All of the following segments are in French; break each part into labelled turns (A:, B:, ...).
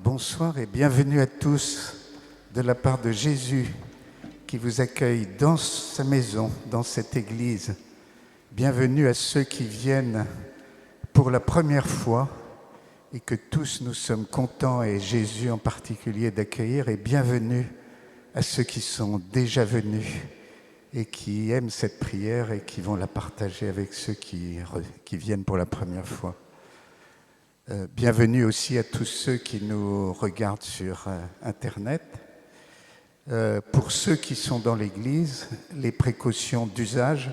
A: Bonsoir et bienvenue à tous de la part de Jésus qui vous accueille dans sa maison, dans cette église. Bienvenue à ceux qui viennent pour la première fois et que tous nous sommes contents, et Jésus en particulier, d'accueillir. Et bienvenue à ceux qui sont déjà venus et qui aiment cette prière et qui vont la partager avec ceux qui viennent pour la première fois. Bienvenue aussi à tous ceux qui nous regardent sur Internet. Pour ceux qui sont dans l'église, les précautions d'usage: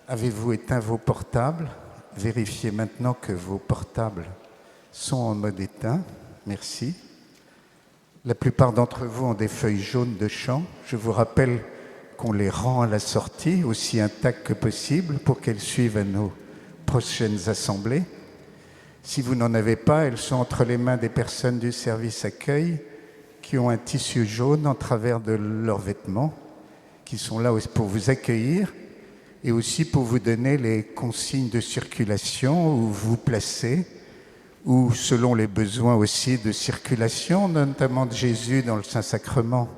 A: avez-vous éteint vos portables? Vérifiez maintenant que vos portables sont en mode éteint. Merci. La plupart d'entre vous ont des feuilles jaunes de chant. Je vous rappelle qu'on les rend à la sortie aussi intactes que possible pour qu'elles suivent à nos prochaines assemblées. Si vous n'en avez pas, elles sont entre les mains des personnes du service accueil qui ont un tissu jaune en travers de leurs vêtements, qui sont là pour vous accueillir et aussi pour vous donner les consignes de circulation, où vous placez, ou selon les besoins aussi de circulation, notamment de Jésus dans le Saint-Sacrement.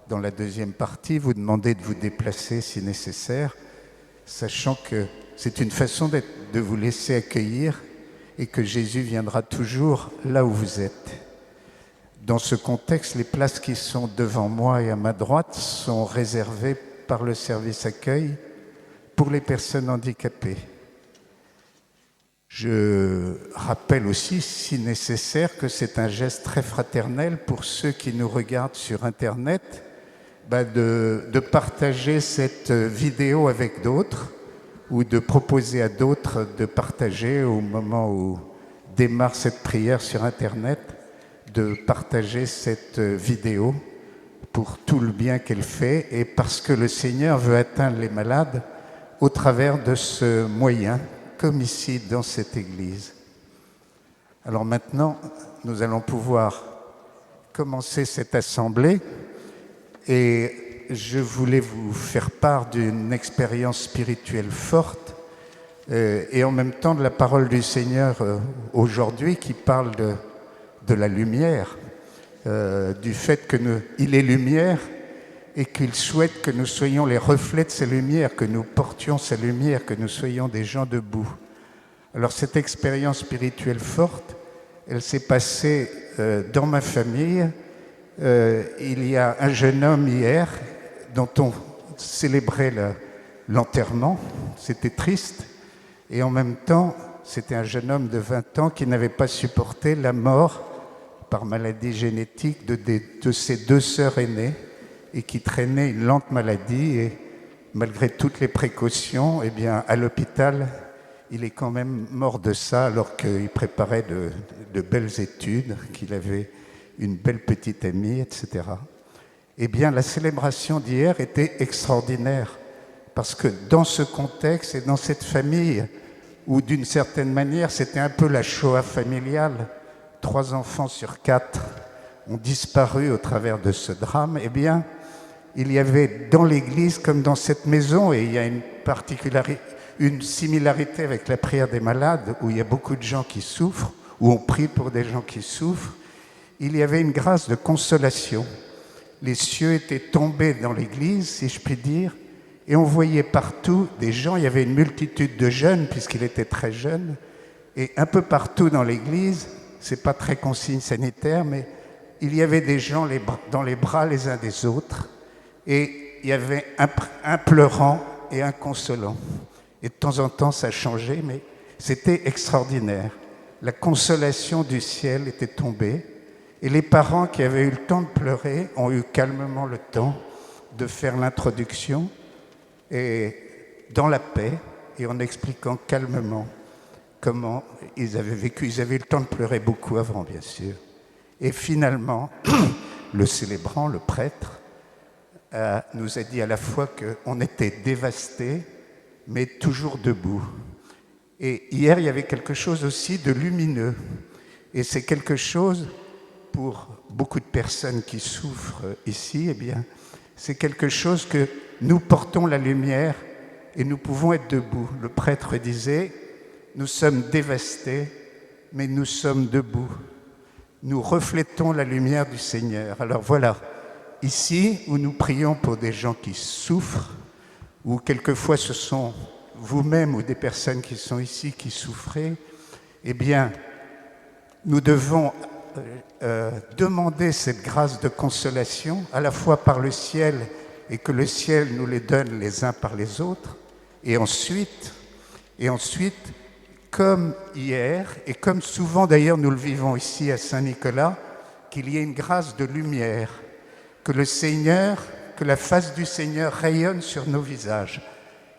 A: Dans la deuxième partie, vous demandez de vous déplacer si nécessaire, sachant que c'est une façon de vous laisser accueillir et que Jésus viendra toujours là où vous êtes. Dans ce contexte, les places qui sont devant moi et à ma droite sont réservées par le service accueil pour les personnes handicapées. Je rappelle aussi, si nécessaire, que c'est un geste très fraternel pour ceux qui nous regardent sur Internet, de partager cette vidéo avec d'autres, ou de proposer à d'autres de partager au moment où démarre cette prière sur Internet, de partager cette vidéo pour tout le bien qu'elle fait et parce que le Seigneur veut atteindre les malades au travers de ce moyen, comme ici dans cette église. Alors maintenant, nous allons pouvoir commencer cette assemblée, et je voulais vous faire part d'une expérience spirituelle forte et en même temps de la parole du Seigneur aujourd'hui qui parle de la lumière, du fait qu'il est lumière et qu'il souhaite que nous soyons les reflets de sa lumière, que nous portions sa lumière, que nous soyons des gens debout. Alors cette expérience spirituelle forte, elle s'est passée dans ma famille. Il y a un jeune homme hier dont on célébrait l'enterrement. C'était triste. Et en même temps, c'était un jeune homme de 20 ans qui n'avait pas supporté la mort par maladie génétique de ses deux sœurs aînées et qui traînait une lente maladie. Et malgré toutes les précautions, à l'hôpital, il est quand même mort de ça alors qu'il préparait de belles études, qu'il avait une belle petite amie, etc. La célébration d'hier était extraordinaire parce que dans ce contexte et dans cette famille où d'une certaine manière c'était un peu la Shoah familiale, 3 enfants sur 4 ont disparu au travers de ce drame, il y avait dans l'église comme dans cette maison, et il y a une similarité avec la prière des malades où il y a beaucoup de gens qui souffrent, où on prie pour des gens qui souffrent, il y avait une grâce de consolation. Les cieux étaient tombés dans l'église, si je puis dire, et on voyait partout des gens. Il y avait une multitude de jeunes, puisqu'il était très jeune, et un peu partout dans l'église, c'est pas très consigne sanitaire, mais il y avait des gens dans les bras les uns des autres, et il y avait un pleurant et un consolant. Et de temps en temps, ça changeait, mais c'était extraordinaire. La consolation du ciel était tombée. Et les parents qui avaient eu le temps de pleurer ont eu calmement le temps de faire l'introduction, et dans la paix, et en expliquant calmement comment ils avaient vécu. Ils avaient eu le temps de pleurer beaucoup avant, bien sûr. Et finalement, le célébrant, le prêtre, nous a dit à la fois qu'on était dévastés, mais toujours debout. Et hier, il y avait quelque chose aussi de lumineux. Et c'est quelque chose, pour beaucoup de personnes qui souffrent ici, c'est quelque chose que nous portons la lumière et nous pouvons être debout. Le prêtre disait, nous sommes dévastés, mais nous sommes debout. nous reflétons la lumière du Seigneur. Alors voilà, ici où nous prions pour des gens qui souffrent, ou quelquefois ce sont vous-même ou des personnes qui sont ici qui souffrez, eh bien, nous devons demander cette grâce de consolation, à la fois par le ciel et que le ciel nous les donne les uns par les autres, et ensuite, comme hier, et comme souvent d'ailleurs nous le vivons ici à Saint-Nicolas, qu'il y ait une grâce de lumière, que le Seigneur, que la face du Seigneur rayonne sur nos visages.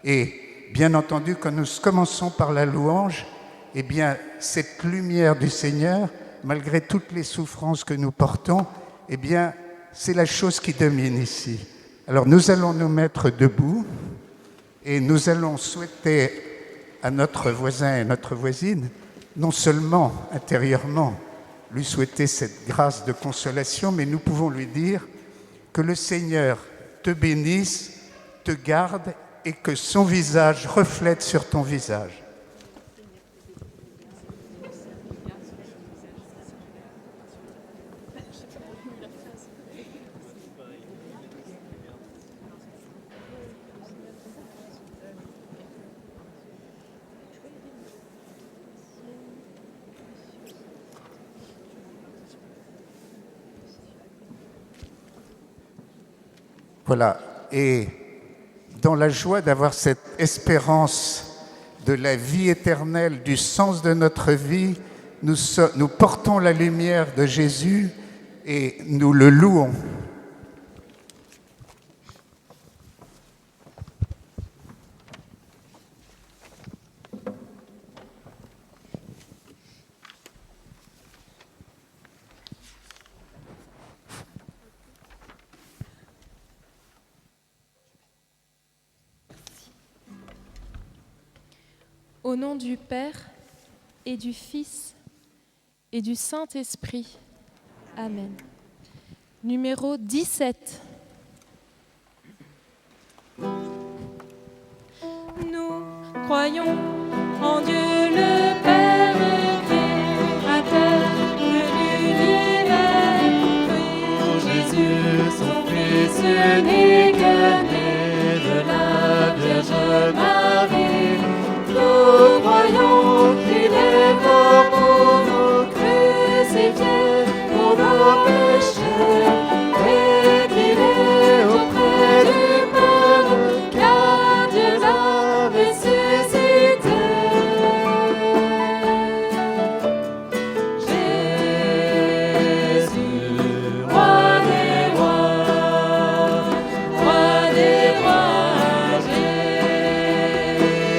A: Et bien entendu, quand nous commençons par la louange, eh bien, cette lumière du Seigneur, malgré toutes les souffrances que nous portons, eh bien, c'est la chose qui domine ici. Alors, nous allons nous mettre debout et nous allons souhaiter à notre voisin et notre voisine, non seulement intérieurement, lui souhaiter cette grâce de consolation, mais nous pouvons lui dire que le Seigneur te bénisse, te garde et que son visage reflète sur ton visage. Voilà, et dans la joie d'avoir cette espérance de la vie éternelle, du sens de notre vie, nous portons la lumière de Jésus et nous le louons.
B: Au nom du Père et du Fils et du Saint-Esprit. Amen. Numéro 17. Nous croyons en Dieu le Père créateur de l'univers, en Jésus son Fils unique, né de la Vierge Marie. Nous croyons qu'il est mort pour nous, crucifié pour nos péchés, et qu'il est auprès du Père, car Dieu l'a ressuscité. Jésus, roi des rois, roi des rois,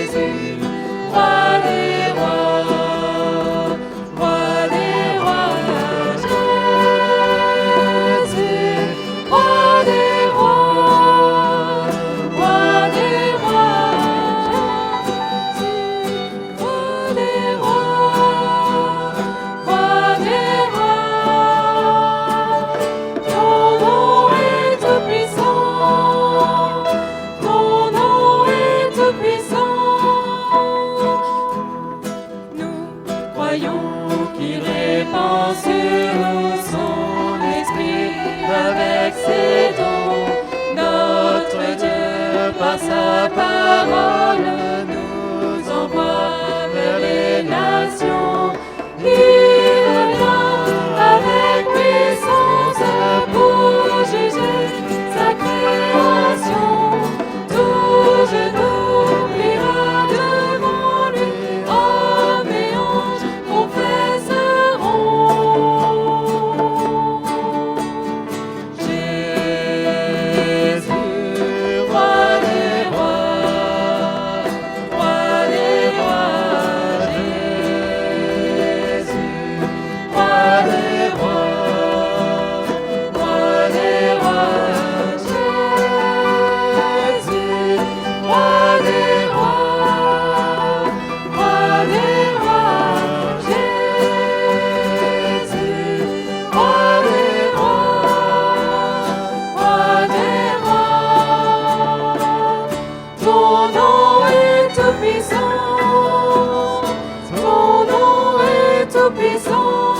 B: Jésus, roi des rois, roi des rois, Jésus, roi des rois, roi des rois, Jésus, roi des rois, roi des rois. Ton nom est tout puissant, ton nom est tout puissant. Nous croyons qu'il répand sur nous son esprit avec ses dons. Notre Dieu, par sa parole, nous envoie vers les nations. Il vient avec puissance pour juger sa création. Tout genou pliera devant lui, hommes et anges confesseront. Jésus, roi des rois, roi des rois, Jésus, roi des rois, roi des rois, Jésus, roi des rois, roi des rois, Jésus, roi des rois, roi des rois. Ton nom est tout puissant, ton nom est tout puissant.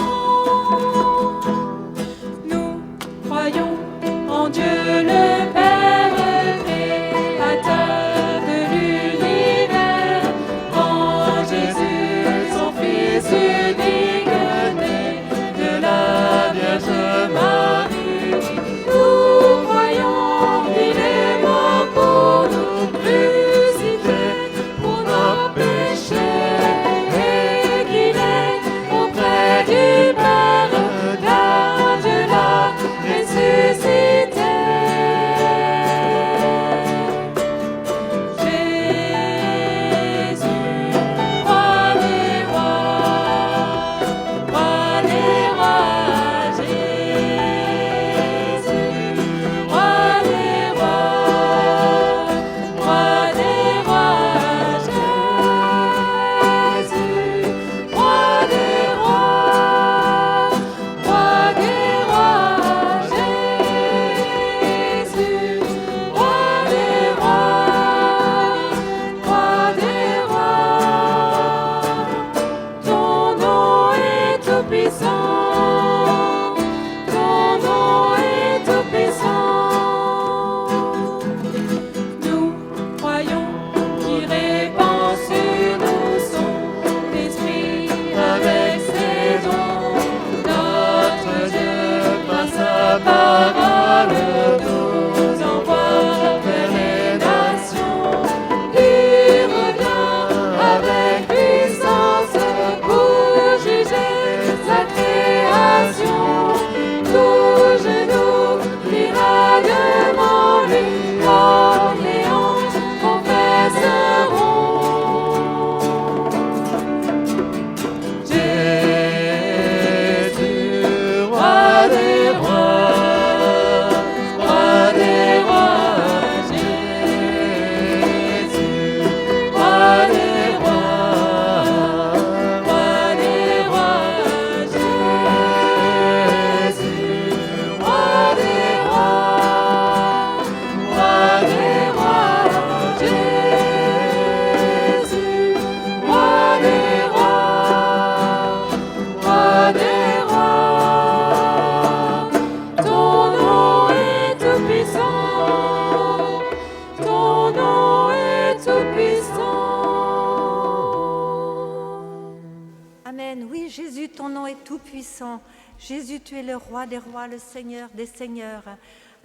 C: Jésus, ton nom est tout-puissant. Jésus, tu es le roi des rois, le Seigneur des seigneurs.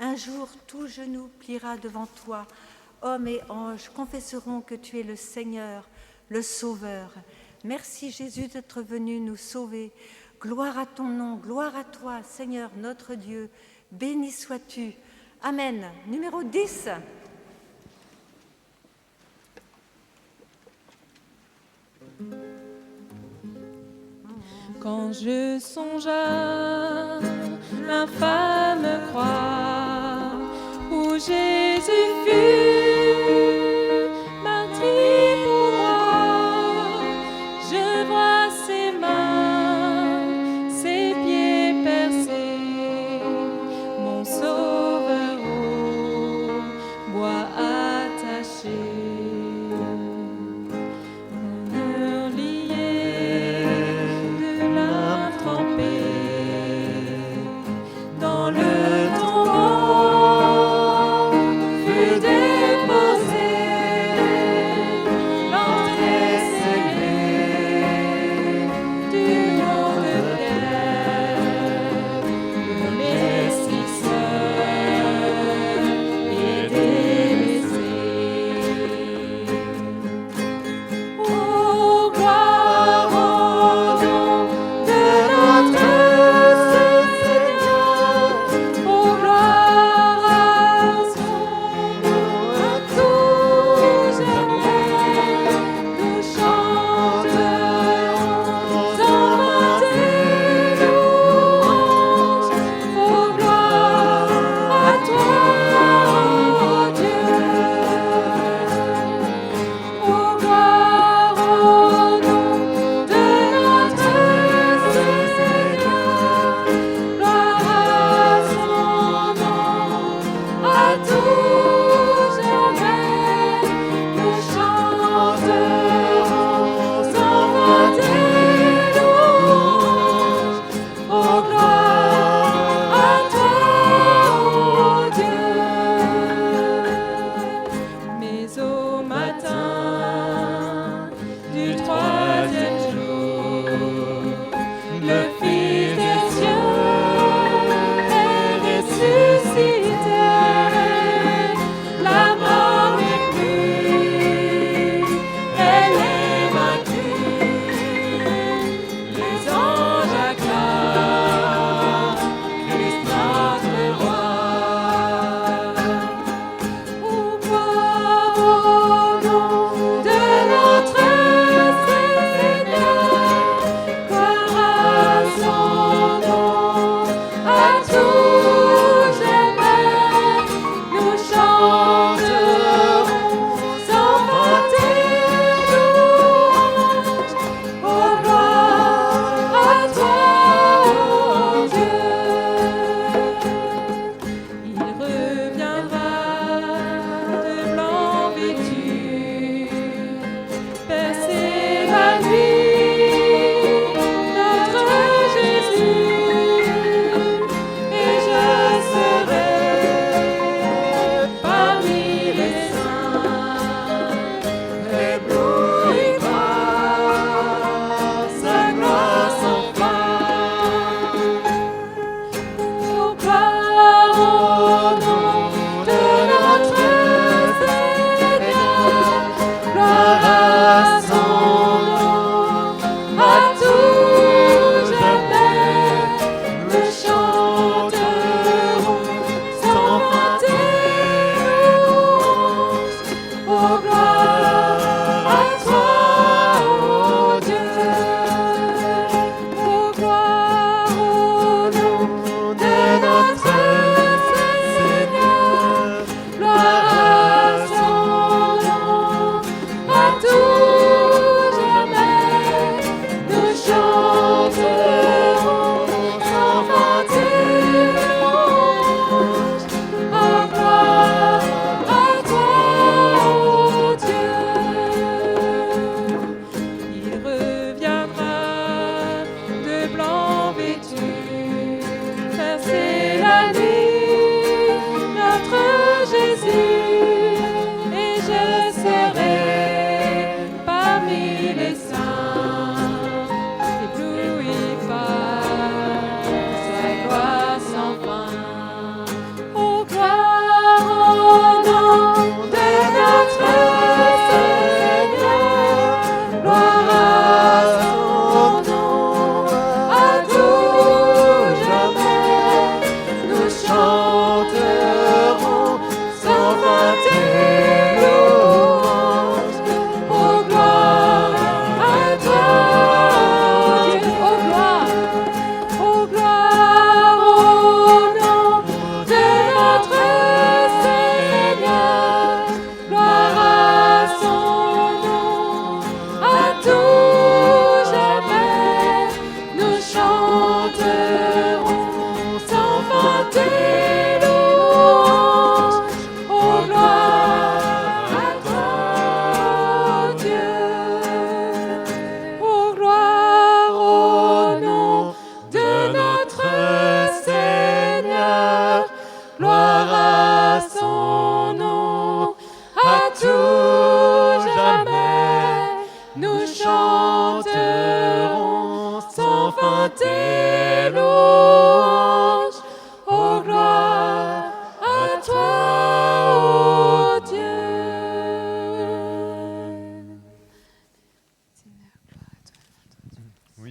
C: Un jour, tout genou pliera devant toi. Hommes et anges confesseront que tu es le Seigneur, le Sauveur. Merci Jésus d'être venu nous sauver. Gloire à ton nom, gloire à toi, Seigneur notre Dieu. Béni sois-tu. Amen. Numéro 10.
B: Quand je songe à l'infâme croix où Jésus fut martyr pour moi, je vois ses mains, ses pieds percés, mon sauveur au bois attaché. Dans le tombeau, fut des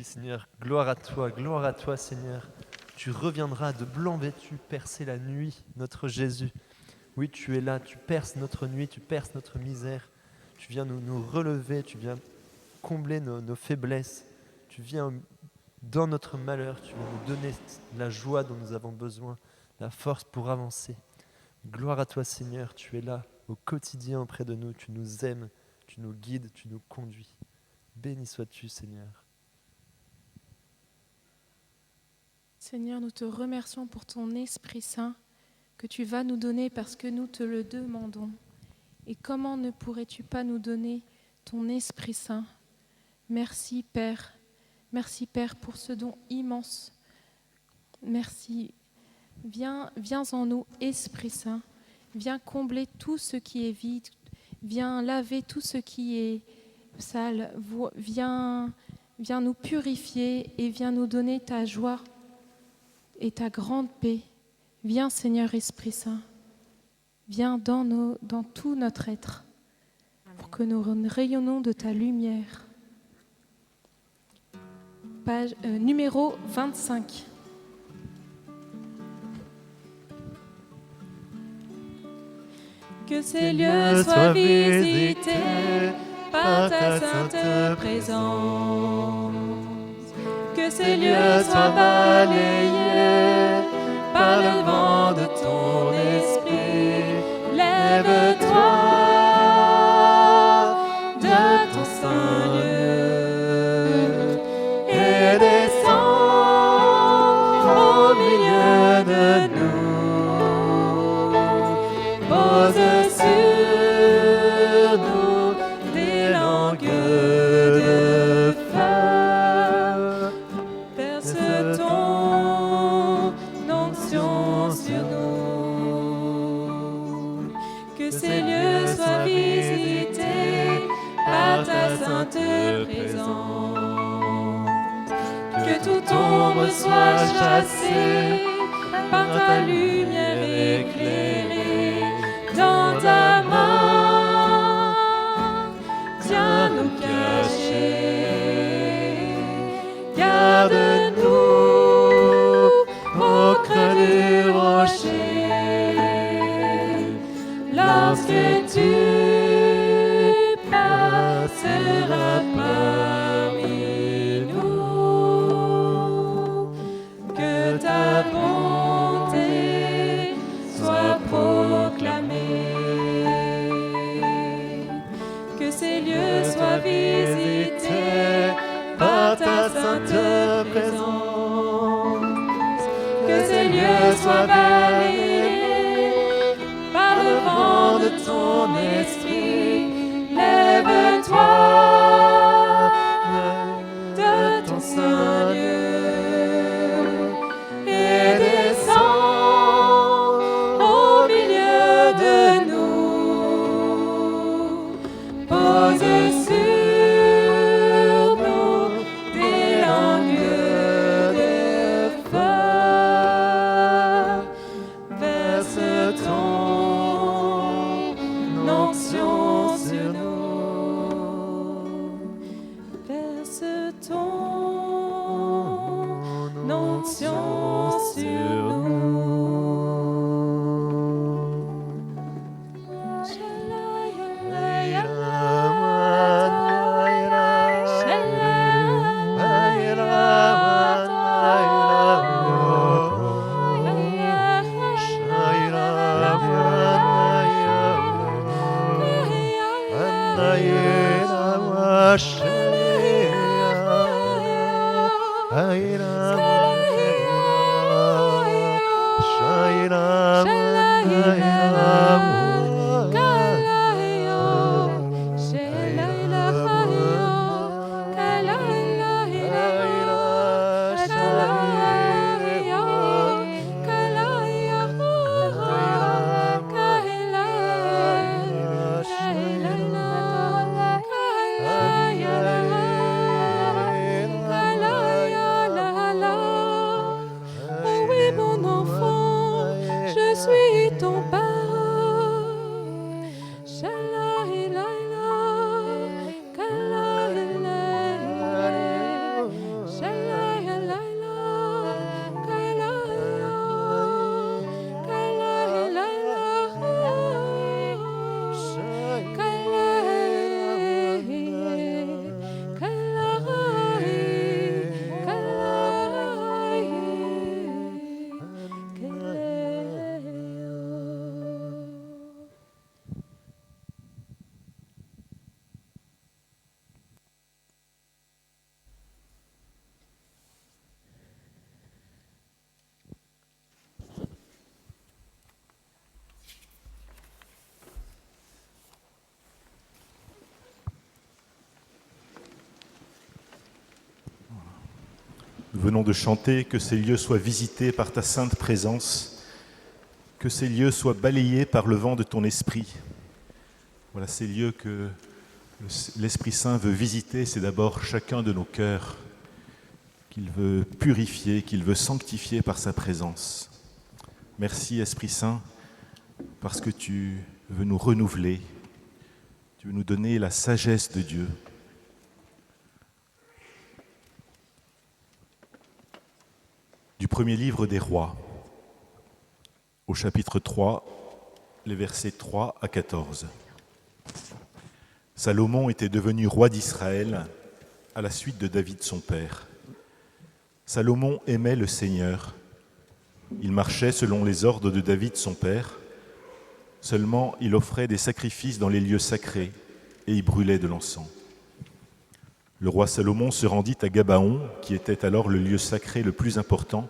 D: Oui, Seigneur, gloire à toi, Seigneur. Tu reviendras de blanc vêtu percer la nuit, notre Jésus. Oui, tu es là, tu perces notre nuit, tu perces notre misère. Tu viens nous relever, tu viens combler nos faiblesses. Tu viens dans notre malheur, tu viens nous donner la joie dont nous avons besoin, la force pour avancer. Gloire à toi, Seigneur, tu es là au quotidien auprès de nous, tu nous aimes, tu nous guides, tu nous conduis. Béni sois-tu, Seigneur.
B: Seigneur, nous te remercions pour ton Esprit Saint que tu vas nous donner parce que nous te le demandons. Et comment ne pourrais-tu pas nous donner ton Esprit Saint? Merci Père. Merci Père pour ce don immense. Merci. Viens en nous, Esprit Saint. Viens combler tout ce qui est vide. Viens laver tout ce qui est sale. Viens nous purifier et viens nous donner ta joie et ta grande paix. Viens Seigneur Esprit Saint. Viens dans tout notre être pour que nous rayonnons de ta lumière. Page numéro 25. Que ces lieux soient visités par ta sainte présence. Que ces lieux soient balayés par le vent de ton esprit. Lève-toi de ton saint lieu et descends au milieu de nous. Pose sur nous des langues de feu. Verse ton onction sur nous. Que ces lieux soient visités par ta sainte présence. Que toute ombre soit chassée par ta lumière éclairée. Dans ta main, tiens nous cacher. Garde-nous au creux du rocher. Lorsque tu passeras parmi nous, que ta bonté soit proclamée. Que ces lieux soient visités par ta sainte présence. Que ces lieux soient balayés par le vent de ton esprit. Lève-toi de ton saint lieu et descends au milieu de nous. Pose sur nous des langues de feu. Verse ton onction sur nous. Verse ton onction sur nous. Oui, mon enfant, je suis ton parrain.
E: Nous venons de chanter que ces lieux soient visités par ta sainte présence, que ces lieux soient balayés par le vent de ton esprit. Voilà ces lieux que l'Esprit Saint veut visiter, c'est d'abord chacun de nos cœurs, qu'il veut purifier, qu'il veut sanctifier par sa présence. Merci Esprit Saint, parce que tu veux nous renouveler, tu veux nous donner la sagesse de Dieu. Du premier livre des rois, au chapitre 3, les versets 3 à 14. Salomon était devenu roi d'Israël à la suite de David son père. Salomon aimait le Seigneur. Il marchait selon les ordres de David son père. Seulement, il offrait des sacrifices dans les lieux sacrés et y brûlait de l'encens. Le roi Salomon se rendit à Gabaon, qui était alors le lieu sacré le plus important,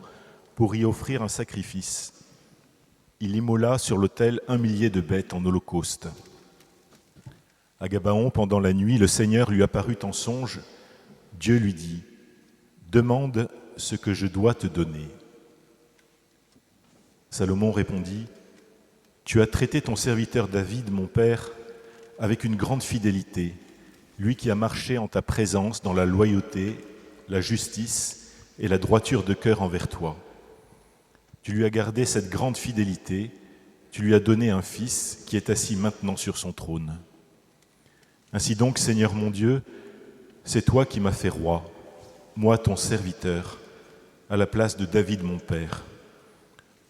E: pour y offrir un sacrifice. Il immola sur l'autel 1 millier de bêtes en holocauste. À Gabaon, pendant la nuit, le Seigneur lui apparut en songe. Dieu lui dit : « Demande ce que je dois te donner. » Salomon répondit : « Tu as traité ton serviteur David, mon père, avec une grande fidélité, lui qui a marché en ta présence dans la loyauté, la justice et la droiture de cœur envers toi. Tu lui as gardé cette grande fidélité, tu lui as donné un fils qui est assis maintenant sur son trône. Ainsi donc, Seigneur mon Dieu, c'est toi qui m'as fait roi, moi ton serviteur, à la place de David mon père.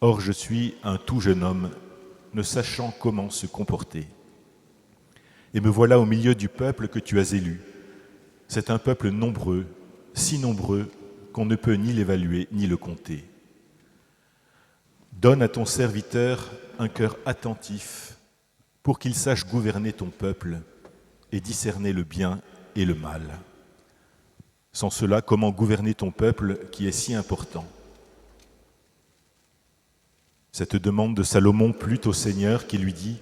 E: Or je suis un tout jeune homme, ne sachant comment se comporter. Et me voilà au milieu du peuple que tu as élu. C'est un peuple nombreux, si nombreux qu'on ne peut ni l'évaluer ni le compter. Donne à ton serviteur un cœur attentif pour qu'il sache gouverner ton peuple et discerner le bien et le mal. Sans cela, comment gouverner ton peuple qui est si important ? Cette demande de Salomon plut au Seigneur qui lui dit :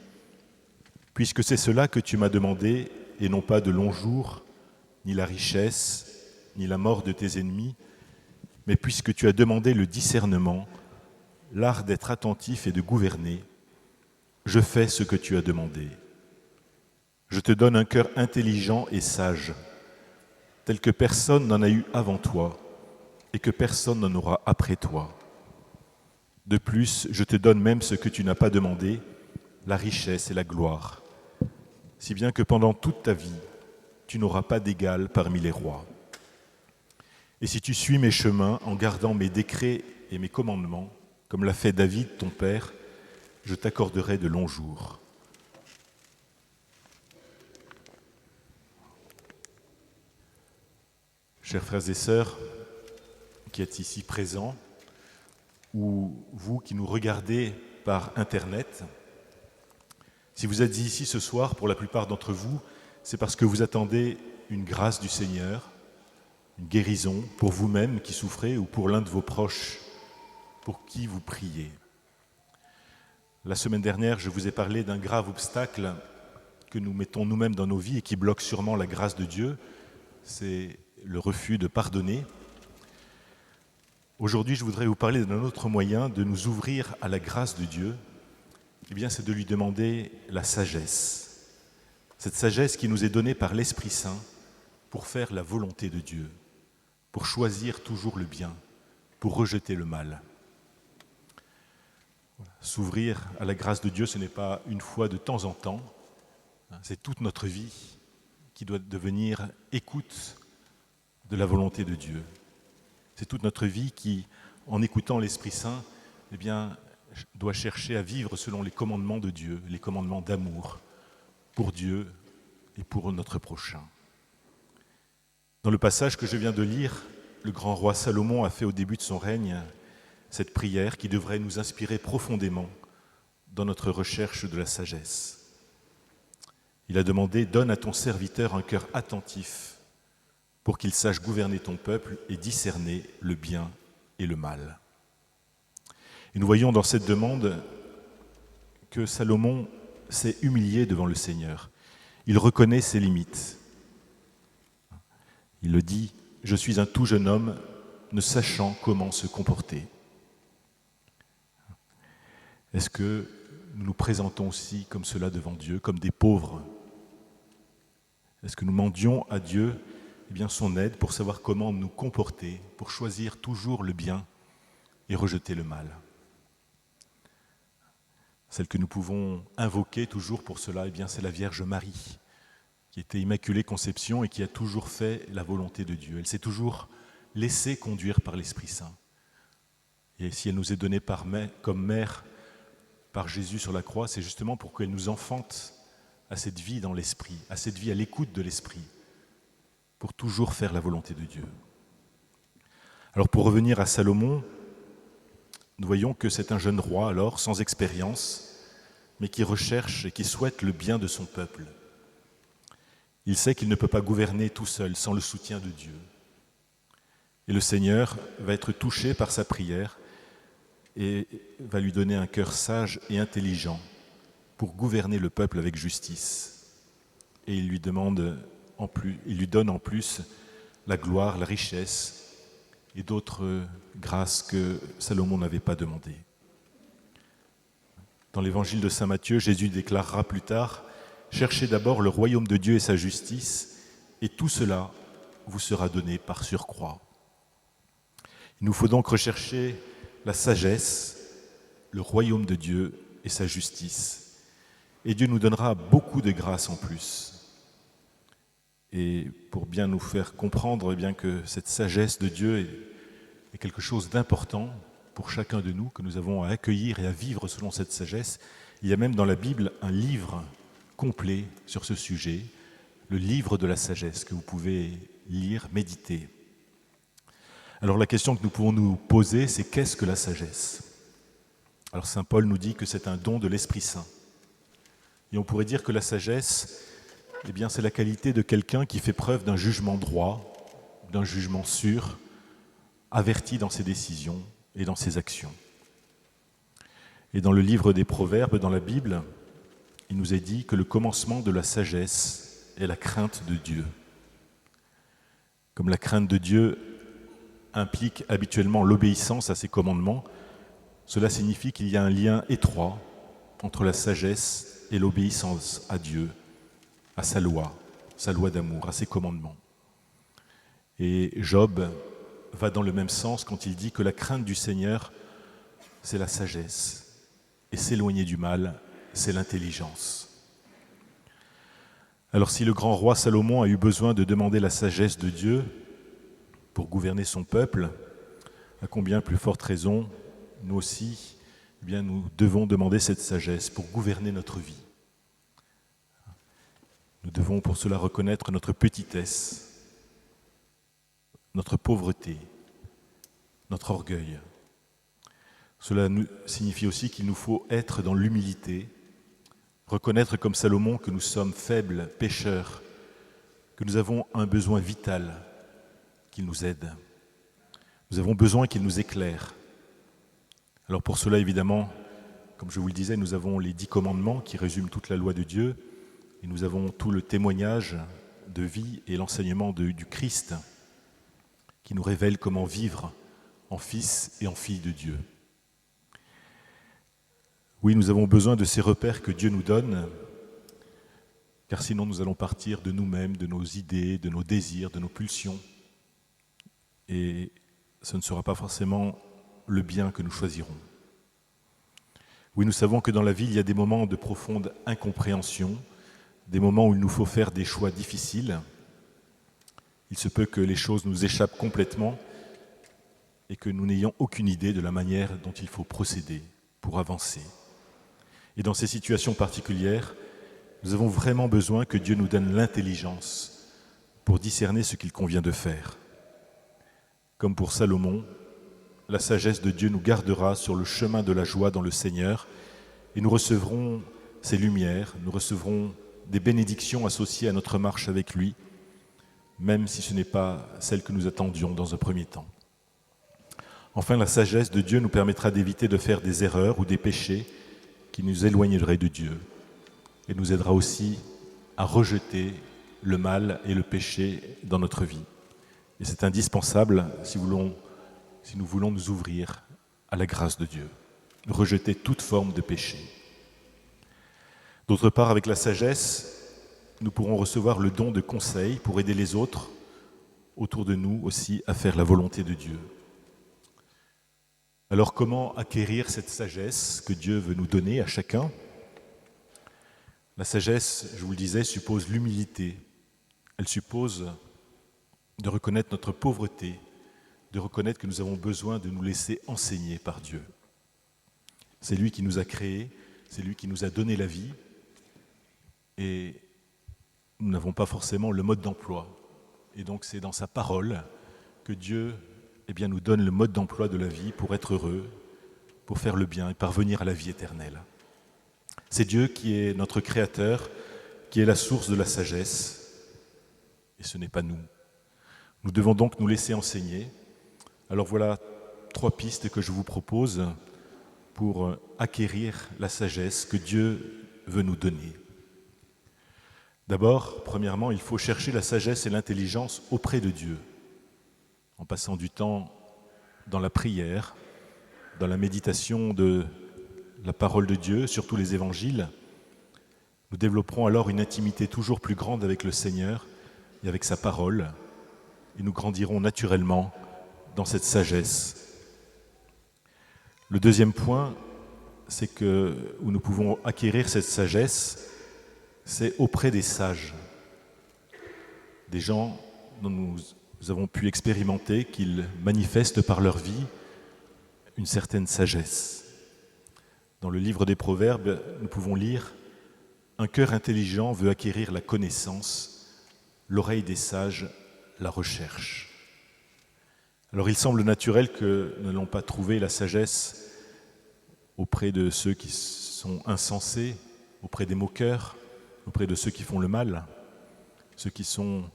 E: « Puisque c'est cela que tu m'as demandé, et non pas de longs jours, ni la richesse, ni la mort de tes ennemis, mais puisque tu as demandé le discernement, l'art d'être attentif et de gouverner, je fais ce que tu as demandé. Je te donne un cœur intelligent et sage, tel que personne n'en a eu avant toi et que personne n'en aura après toi. De plus, je te donne même ce que tu n'as pas demandé, la richesse et la gloire, si bien que pendant toute ta vie, tu n'auras pas d'égal parmi les rois. Et si tu suis mes chemins en gardant mes décrets et mes commandements, comme l'a fait David, ton père, je t'accorderai de longs jours. » Chers frères et sœurs qui êtes ici présents, ou vous qui nous regardez par Internet, si vous êtes ici ce soir, pour la plupart d'entre vous, c'est parce que vous attendez une grâce du Seigneur, une guérison pour vous-même qui souffrez ou pour l'un de vos proches pour qui vous priez. La semaine dernière, je vous ai parlé d'un grave obstacle que nous mettons nous-mêmes dans nos vies et qui bloque sûrement la grâce de Dieu, c'est le refus de pardonner. Aujourd'hui, je voudrais vous parler d'un autre moyen de nous ouvrir à la grâce de Dieu. Eh bien, c'est de lui demander la sagesse. Cette sagesse qui nous est donnée par l'Esprit Saint pour faire la volonté de Dieu, pour choisir toujours le bien, pour rejeter le mal. S'ouvrir à la grâce de Dieu, ce n'est pas une fois de temps en temps, c'est toute notre vie qui doit devenir écoute de la volonté de Dieu. C'est toute notre vie qui, en écoutant l'Esprit Saint, eh bien, doit chercher à vivre selon les commandements de Dieu, les commandements d'amour pour Dieu et pour notre prochain. Dans le passage que je viens de lire, le grand roi Salomon a fait au début de son règne cette prière qui devrait nous inspirer profondément dans notre recherche de la sagesse. Il a demandé « Donne à ton serviteur un cœur attentif pour qu'il sache gouverner ton peuple et discerner le bien et le mal. » Et nous voyons dans cette demande que Salomon s'est humilié devant le Seigneur. Il reconnaît ses limites. Il le dit « Je suis un tout jeune homme, ne sachant comment se comporter. Est-ce que nous nous présentons aussi comme cela devant Dieu, comme des pauvres? Est-ce que nous demandions à Dieu son aide pour savoir comment nous comporter, pour choisir toujours le bien et rejeter le mal? Celle que nous pouvons invoquer toujours pour cela, c'est la Vierge Marie, qui était Immaculée Conception et qui a toujours fait la volonté de Dieu. Elle s'est toujours laissée conduire par l'Esprit Saint. Et si elle nous est donnée comme mère par Jésus sur la croix, c'est justement pour qu'elle nous enfante à cette vie dans l'Esprit, à cette vie à l'écoute de l'Esprit, pour toujours faire la volonté de Dieu. Alors pour revenir à Salomon, nous voyons que c'est un jeune roi, alors, sans expérience, mais qui recherche et qui souhaite le bien de son peuple. Il sait qu'il ne peut pas gouverner tout seul, sans le soutien de Dieu. Et le Seigneur va être touché par sa prière et va lui donner un cœur sage et intelligent pour gouverner le peuple avec justice. Et il lui donne en plus la gloire, la richesse et d'autres grâces que Salomon n'avait pas demandées. Dans l'évangile de saint Matthieu, Jésus déclarera plus tard « Cherchez d'abord le royaume de Dieu et sa justice, et tout cela vous sera donné par surcroît. » Il nous faut donc rechercher la sagesse, le royaume de Dieu et sa justice. Et Dieu nous donnera beaucoup de grâces en plus. Et pour bien nous faire comprendre que cette sagesse de Dieu est quelque chose d'important pour chacun de nous, que nous avons à accueillir et à vivre selon cette sagesse, il y a même dans la Bible un livre complet sur ce sujet, le livre de la sagesse, que vous pouvez lire, méditer. Alors la question que nous pouvons nous poser, c'est qu'est-ce que la sagesse? Alors saint Paul nous dit que c'est un don de l'Esprit Saint. Et on pourrait dire que la sagesse, c'est la qualité de quelqu'un qui fait preuve d'un jugement droit, d'un jugement sûr, averti dans ses décisions et dans ses actions. Et dans le livre des Proverbes, dans la Bible, il nous est dit que le commencement de la sagesse est la crainte de Dieu. Comme la crainte de Dieu implique habituellement l'obéissance à ses commandements, cela signifie qu'il y a un lien étroit entre la sagesse et l'obéissance à Dieu, à sa loi d'amour, à ses commandements. Et Job va dans le même sens quand il dit que la crainte du Seigneur, c'est la sagesse, et s'éloigner du mal, c'est l'intelligence. Alors si le grand roi Salomon a eu besoin de demander la sagesse de Dieu pour gouverner son peuple, à combien plus forte raison, nous aussi, nous devons demander cette sagesse pour gouverner notre vie. Nous devons pour cela reconnaître notre petitesse, notre pauvreté, notre orgueil. Cela signifie aussi qu'il nous faut être dans l'humilité, reconnaître comme Salomon que nous sommes faibles, pécheurs, que nous avons un besoin vital qu'il nous aide. Nous avons besoin qu'il nous éclaire. Alors pour cela, évidemment, comme je vous le disais, nous avons les 10 commandements qui résument toute la loi de Dieu, et nous avons tout le témoignage de vie et l'enseignement du Christ qui nous révèle comment vivre en fils et en fille de Dieu. Oui, nous avons besoin de ces repères que Dieu nous donne, car sinon nous allons partir de nous-mêmes, de nos idées, de nos désirs, de nos pulsions, et ce ne sera pas forcément le bien que nous choisirons. Oui, nous savons que dans la vie, il y a des moments de profonde incompréhension, des moments où il nous faut faire des choix difficiles. Il se peut que les choses nous échappent complètement et que nous n'ayons aucune idée de la manière dont il faut procéder pour avancer. Et dans ces situations particulières, nous avons vraiment besoin que Dieu nous donne l'intelligence pour discerner ce qu'il convient de faire. Comme pour Salomon, la sagesse de Dieu nous gardera sur le chemin de la joie dans le Seigneur et nous recevrons ses lumières, nous recevrons des bénédictions associées à notre marche avec lui, même si ce n'est pas celle que nous attendions dans un premier temps. Enfin, la sagesse de Dieu nous permettra d'éviter de faire des erreurs ou des péchés qui nous éloigneraient de Dieu et nous aidera aussi à rejeter le mal et le péché dans notre vie. Et c'est indispensable si nous voulons si nous voulons nous ouvrir à la grâce de Dieu, rejeter toute forme de péché. D'autre part, avec la sagesse, nous pourrons recevoir le don de conseil pour aider les autres autour de nous aussi à faire la volonté de Dieu. Alors comment acquérir cette sagesse que Dieu veut nous donner à chacun ? La sagesse, je vous le disais, suppose l'humilité. Elle suppose de reconnaître notre pauvreté, de reconnaître que nous avons besoin de nous laisser enseigner par Dieu. C'est lui qui nous a créés, c'est lui qui nous a donné la vie, et nous n'avons pas forcément le mode d'emploi. Et donc c'est dans sa parole que Dieu nous donne le mode d'emploi de la vie pour être heureux, pour faire le bien et parvenir à la vie éternelle. C'est Dieu qui est notre Créateur, qui est la source de la sagesse, et ce n'est pas nous. Nous devons donc nous laisser enseigner. Alors voilà 3 pistes que je vous propose pour acquérir la sagesse que Dieu veut nous donner. D'abord, premièrement, il faut chercher la sagesse et l'intelligence auprès de Dieu, en passant du temps dans la prière, dans la méditation de la parole de Dieu, surtout les évangiles. Nous développerons alors une intimité toujours plus grande avec le Seigneur et avec sa parole, et nous grandirons naturellement dans cette sagesse. Le deuxième point, c'est que où nous pouvons acquérir cette sagesse, c'est auprès des sages, des gens dont nous avons pu expérimenter qu'ils manifestent par leur vie une certaine sagesse. Dans le livre des Proverbes, nous pouvons lire « Un cœur intelligent veut acquérir la connaissance, l'oreille des sages la recherche ». Alors il semble naturel que nous n'allons pas trouver la sagesse auprès de ceux qui sont insensés, auprès des moqueurs, auprès de ceux qui font le mal, ceux qui sont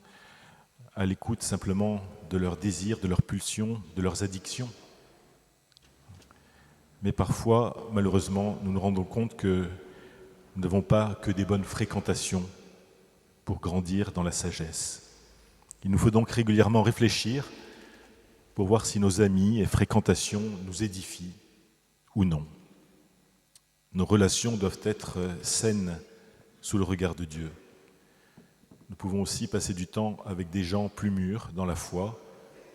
E: à l'écoute simplement de leurs désirs, de leurs pulsions, de leurs addictions. Mais parfois, malheureusement, nous nous rendons compte que nous n'avons pas que des bonnes fréquentations pour grandir dans la sagesse. Il nous faut donc régulièrement réfléchir pour voir si nos amis et fréquentations nous édifient ou non. Nos relations doivent être saines sous le regard de Dieu. Nous pouvons aussi passer du temps avec des gens plus mûrs dans la foi.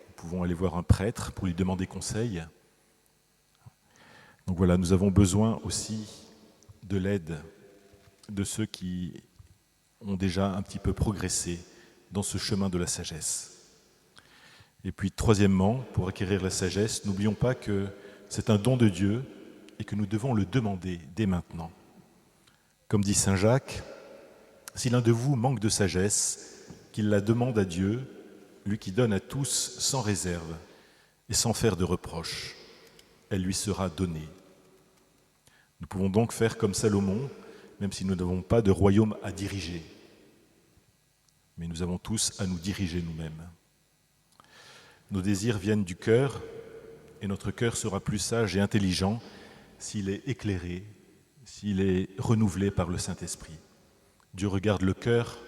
E: Nous pouvons aller voir un prêtre pour lui demander conseil. Donc voilà, nous avons besoin aussi de l'aide de ceux qui ont déjà un petit peu progressé dans ce chemin de la sagesse. Et puis troisièmement, pour acquérir la sagesse, n'oublions pas que c'est un don de Dieu et que nous devons le demander dès maintenant. Comme dit saint Jacques, si l'un de vous manque de sagesse, qu'il la demande à Dieu, lui qui donne à tous sans réserve et sans faire de reproche. Elle lui sera donnée. Nous pouvons donc faire comme Salomon, même si nous n'avons pas de royaume à diriger. Mais nous avons tous à nous diriger nous-mêmes. Nos désirs viennent du cœur, et notre cœur sera plus sage et intelligent s'il est éclairé, s'il est renouvelé par le Saint-Esprit. Dieu regarde le cœur,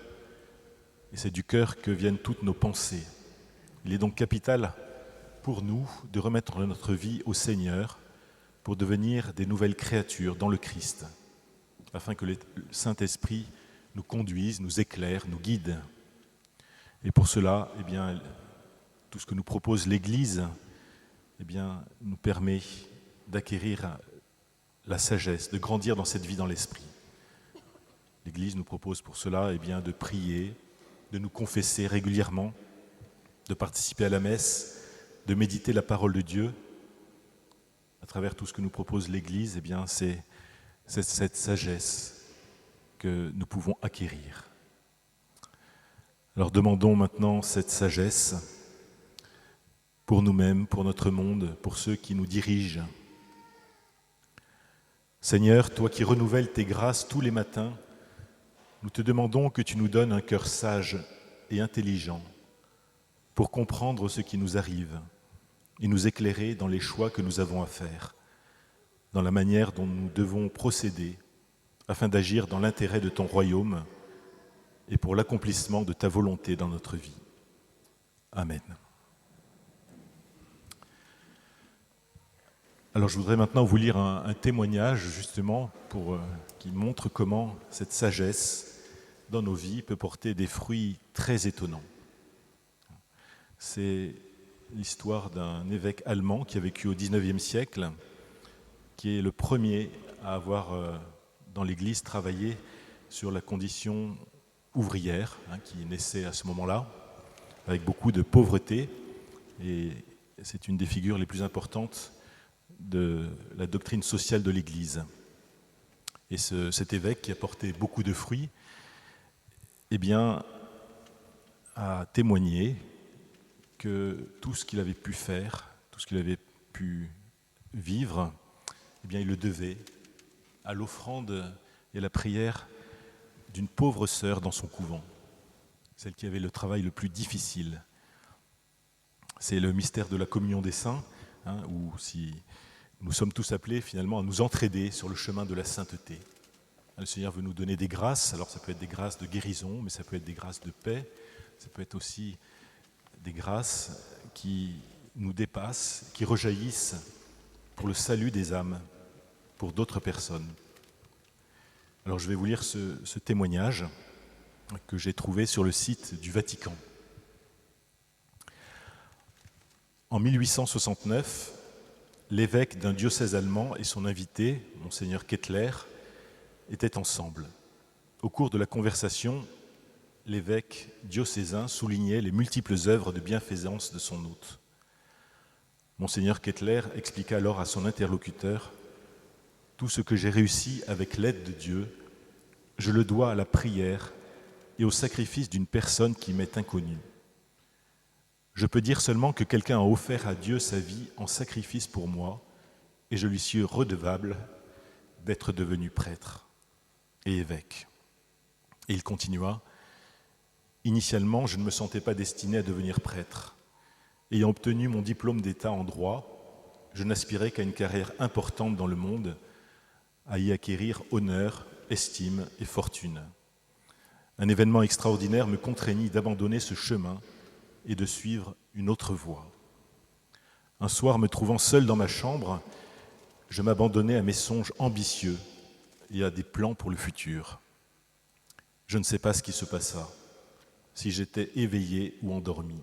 E: et c'est du cœur que viennent toutes nos pensées. Il est donc capital pour nous de remettre notre vie au Seigneur pour devenir des nouvelles créatures dans le Christ, afin que le Saint-Esprit nous conduise, nous éclaire, nous guide. Et pour cela, tout ce que nous propose l'Église nous permet d'acquérir la sagesse, de grandir dans cette vie dans l'Esprit. L'Église nous propose pour cela de prier, de nous confesser régulièrement, de participer à la messe, de méditer la parole de Dieu. À travers tout ce que nous propose l'Église, c'est cette sagesse que nous pouvons acquérir. Alors demandons maintenant cette sagesse pour nous-mêmes, pour notre monde, pour ceux qui nous dirigent. Seigneur, toi qui renouvelles tes grâces tous les matins, nous te demandons que tu nous donnes un cœur sage et intelligent pour comprendre ce qui nous arrive et nous éclairer dans les choix que nous avons à faire, dans la manière dont nous devons procéder afin d'agir dans l'intérêt de ton royaume et pour l'accomplissement de ta volonté dans notre vie. Amen. Alors je voudrais maintenant vous lire un témoignage justement qui montre comment cette sagesse dans nos vies peut porter des fruits très étonnants. C'est l'histoire d'un évêque allemand qui a vécu au XIXe siècle, qui est le premier à avoir dans l'Église travaillé sur la condition ouvrière, qui naissait à ce moment-là, avec beaucoup de pauvreté, et c'est une des figures les plus importantes de la doctrine sociale de l'Église. Et cet évêque qui a porté beaucoup de fruits, eh bien, a témoigné que tout ce qu'il avait pu faire, tout ce qu'il avait pu vivre, eh bien, il le devait à l'offrande et à la prière d'une pauvre sœur dans son couvent, celle qui avait le travail le plus difficile. C'est le mystère de la communion des saints, où si nous sommes tous appelés finalement à nous entraider sur le chemin de la sainteté. Le Seigneur veut nous donner des grâces, alors ça peut être des grâces de guérison, mais ça peut être des grâces de paix, ça peut être aussi des grâces qui nous dépassent, qui rejaillissent pour le salut des âmes, pour d'autres personnes. Alors je vais vous lire ce témoignage que j'ai trouvé sur le site du Vatican. En 1869, l'évêque d'un diocèse allemand et son invité, Monseigneur Kettler, étaient ensemble. Au cours de la conversation, l'évêque diocésain soulignait les multiples œuvres de bienfaisance de son hôte. Monseigneur Kettler expliqua alors à son interlocuteur : « Tout ce que j'ai réussi avec l'aide de Dieu, je le dois à la prière et au sacrifice d'une personne qui m'est inconnue. Je peux dire seulement que quelqu'un a offert à Dieu sa vie en sacrifice pour moi, et je lui suis redevable d'être devenu prêtre et évêque. » Et il continua : « Initialement, je ne me sentais pas destiné à devenir prêtre. Ayant obtenu mon diplôme d'État en droit, je n'aspirais qu'à une carrière importante dans le monde, à y acquérir honneur, estime et fortune. Un événement extraordinaire me contraignit d'abandonner ce chemin et de suivre une autre voie. Un soir, me trouvant seul dans ma chambre, je m'abandonnais à mes songes ambitieux et à des plans pour le futur. Je ne sais pas ce qui se passa, si j'étais éveillé ou endormi.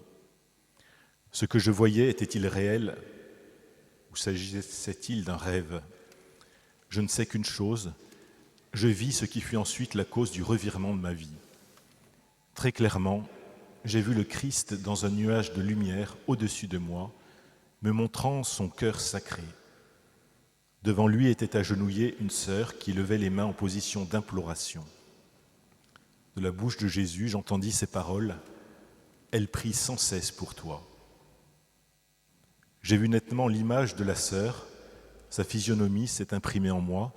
E: Ce que je voyais était-il réel ou s'agissait-il d'un rêve ? Je ne sais qu'une chose, je vis ce qui fut ensuite la cause du revirement de ma vie. Très clairement, j'ai vu le Christ dans un nuage de lumière au-dessus de moi, me montrant son cœur sacré. Devant lui était agenouillée une sœur qui levait les mains en position d'imploration. De la bouche de Jésus, j'entendis ces paroles : « Elle prie sans cesse pour toi. » J'ai vu nettement l'image de la sœur, sa physionomie s'est imprimée en moi,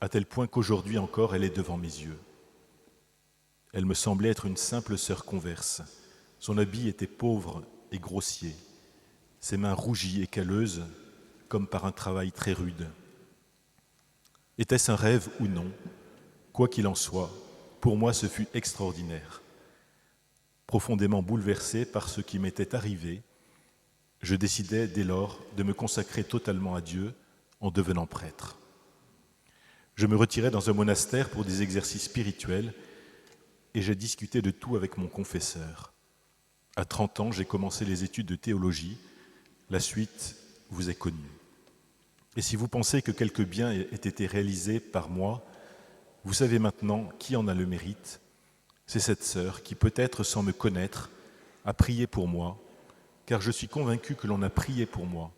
E: à tel point qu'aujourd'hui encore elle est devant mes yeux. Elle me semblait être une simple sœur converse. Son habit était pauvre et grossier, ses mains rougies et calleuses, comme par un travail très rude. Était-ce un rêve ou non ? Quoi qu'il en soit, pour moi ce fut extraordinaire. Profondément bouleversé par ce qui m'était arrivé, je décidai dès lors de me consacrer totalement à Dieu en devenant prêtre. Je me retirai dans un monastère pour des exercices spirituels et j'ai discuté de tout avec mon confesseur. À 30 ans, j'ai commencé les études de théologie. La suite vous est connue. Et si vous pensez que quelques biens aient été réalisés par moi, vous savez maintenant qui en a le mérite. C'est cette sœur qui, peut-être sans me connaître, a prié pour moi, car je suis convaincu que l'on a prié pour moi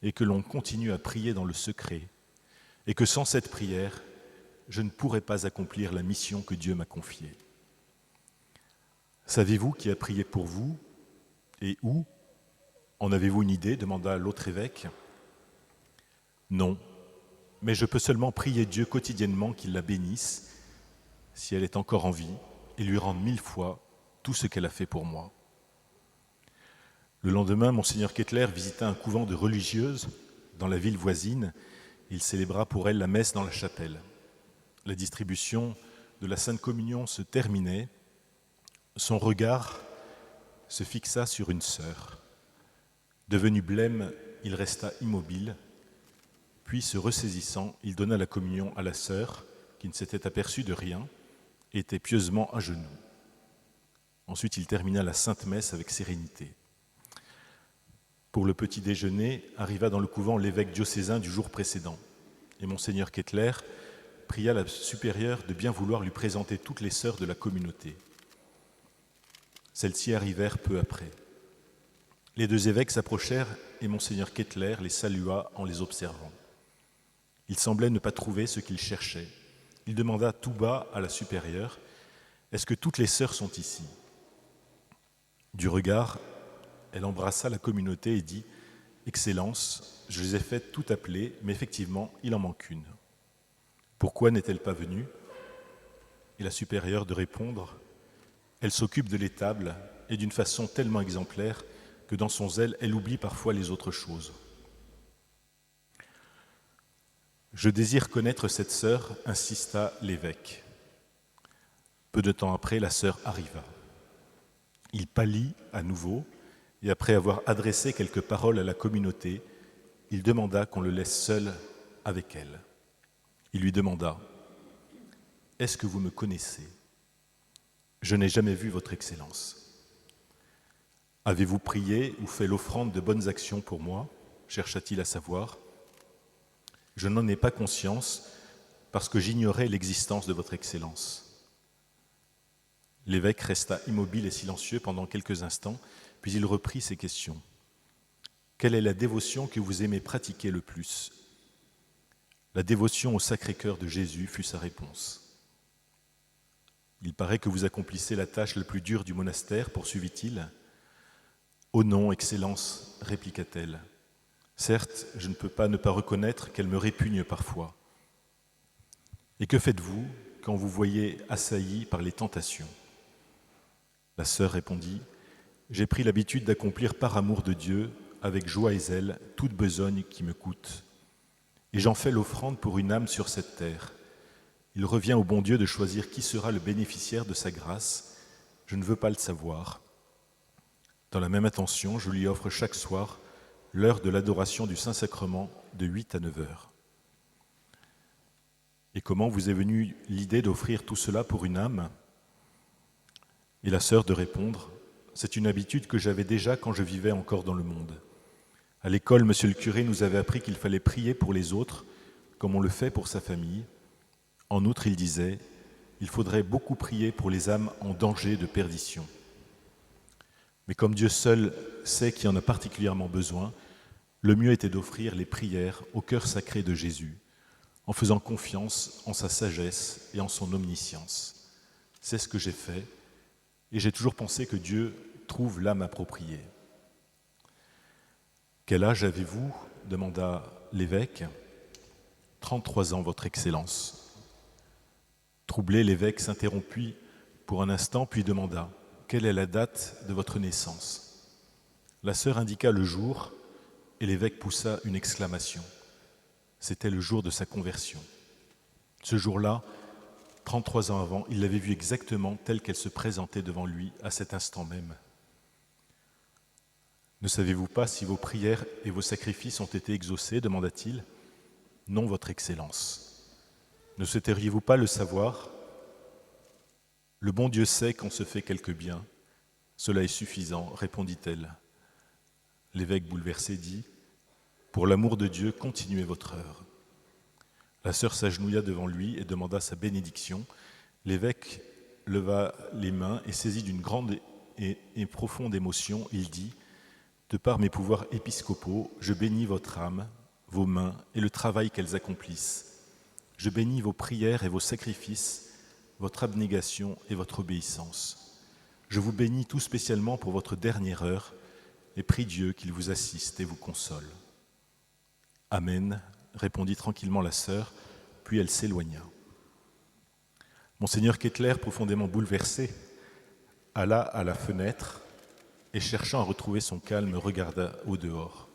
E: et que l'on continue à prier dans le secret, et que sans cette prière, je ne pourrais pas accomplir la mission que Dieu m'a confiée. Savez-vous qui a prié pour vous et où ? En avez-vous une idée ? Demanda l'autre évêque. Non, mais je peux seulement prier Dieu quotidiennement qu'il la bénisse, si elle est encore en vie, et lui rendre 1000 fois tout ce qu'elle a fait pour moi. Le lendemain, Monseigneur Kettler visita un couvent de religieuses dans la ville voisine. Il célébra pour elles la messe dans la chapelle. La distribution de la Sainte Communion se terminait. Son regard se fixa sur une sœur. Devenu blême, il resta immobile, Puis, se ressaisissant, il donna la communion à la sœur, qui ne s'était aperçue de rien, et était pieusement à genoux. Ensuite, il termina la Sainte Messe avec sérénité. Pour le petit déjeuner, arriva dans le couvent l'évêque diocésain du jour précédent, et monseigneur Kettler pria la supérieure de bien vouloir lui présenter toutes les sœurs de la communauté. Celles-ci arrivèrent peu après. Les deux évêques s'approchèrent et monseigneur Kettler les salua en les observant. Il semblait ne pas trouver ce qu'il cherchait. Il demanda tout bas à la supérieure « Est-ce que toutes les sœurs sont ici ?» Du regard, elle embrassa la communauté et dit « Excellence, je les ai faites toutes appeler, mais effectivement, il en manque une. Pourquoi n'est-elle pas venue ?» Et la supérieure de répondre « Elle s'occupe de l'étable et d'une façon tellement exemplaire que dans son zèle, elle oublie parfois les autres choses. » Je désire connaître cette sœur, insista l'évêque. Peu de temps après, la sœur arriva. Il pâlit à nouveau, et après avoir adressé quelques paroles à la communauté, il demanda qu'on le laisse seul avec elle. Il lui demanda « Est-ce que vous me connaissez ? Je n'ai jamais vu votre Excellence. Avez-vous prié ou fait l'offrande de bonnes actions pour moi ?» chercha-t-il à savoir. « Je n'en ai pas conscience parce que j'ignorais l'existence de votre Excellence. » L'évêque resta immobile et silencieux pendant quelques instants, puis il reprit ses questions. « Quelle est la dévotion que vous aimez pratiquer le plus ?» « La dévotion au Sacré-Cœur de Jésus » fut sa réponse. « Il paraît que vous accomplissez la tâche la plus dure du monastère, poursuivit-il. »« Oh non, Excellence, répliqua-t-elle. Certes, je ne peux pas ne pas reconnaître qu'elle me répugne parfois. Et que faites-vous quand vous voyez assailli par les tentations ? La sœur répondit, « J'ai pris l'habitude d'accomplir par amour de Dieu, avec joie et zèle, toute besogne qui me coûte. Et j'en fais l'offrande pour une âme sur cette terre. Il revient au bon Dieu de choisir qui sera le bénéficiaire de sa grâce. Je ne veux pas le savoir. Dans la même intention, je lui offre chaque soir l'heure de l'adoration du Saint-Sacrement de 8 à 9 heures. Et comment vous est venue l'idée d'offrir tout cela pour une âme ? Et la sœur de répondre, c'est une habitude que j'avais déjà quand je vivais encore dans le monde. À l'école, monsieur le curé nous avait appris qu'il fallait prier pour les autres, comme on le fait pour sa famille. En outre, il disait, il faudrait beaucoup prier pour les âmes en danger de perdition. Mais comme Dieu seul sait qui en a particulièrement besoin, le mieux était d'offrir les prières au cœur sacré de Jésus, en faisant confiance en sa sagesse et en son omniscience. C'est ce que j'ai fait, et j'ai toujours pensé que Dieu trouve l'âme appropriée. « Quel âge avez-vous » demanda l'évêque. « 33 ans, votre Excellence. » Troublé, l'évêque s'interrompit pour un instant, puis demanda « Quelle est la date de votre naissance ?» La sœur indiqua le jour, et l'évêque poussa une exclamation. C'était le jour de sa conversion. Ce jour-là, 33 ans avant, il l'avait vue exactement telle qu'elle se présentait devant lui à cet instant même. « Ne savez-vous pas si vos prières et vos sacrifices ont été exaucés ?» demanda-t-il. « Non, votre Excellence. » « Ne souhaiteriez-vous pas le savoir ? Le bon Dieu sait qu'on se fait quelque bien. Cela est suffisant, répondit-elle. L'évêque bouleversé dit, « Pour l'amour de Dieu, continuez votre œuvre. » La sœur s'agenouilla devant lui et demanda sa bénédiction. L'évêque leva les mains et saisi d'une grande et profonde émotion, il dit, « De par mes pouvoirs épiscopaux, je bénis votre âme, vos mains et le travail qu'elles accomplissent. Je bénis vos prières et vos sacrifices, votre abnégation et votre obéissance. Je vous bénis tout spécialement pour votre dernière heure et prie Dieu qu'il vous assiste et vous console. » « Amen » répondit tranquillement la sœur, puis elle s'éloigna. Monseigneur Kettler, profondément bouleversé, alla à la fenêtre et cherchant à retrouver son calme, regarda au dehors.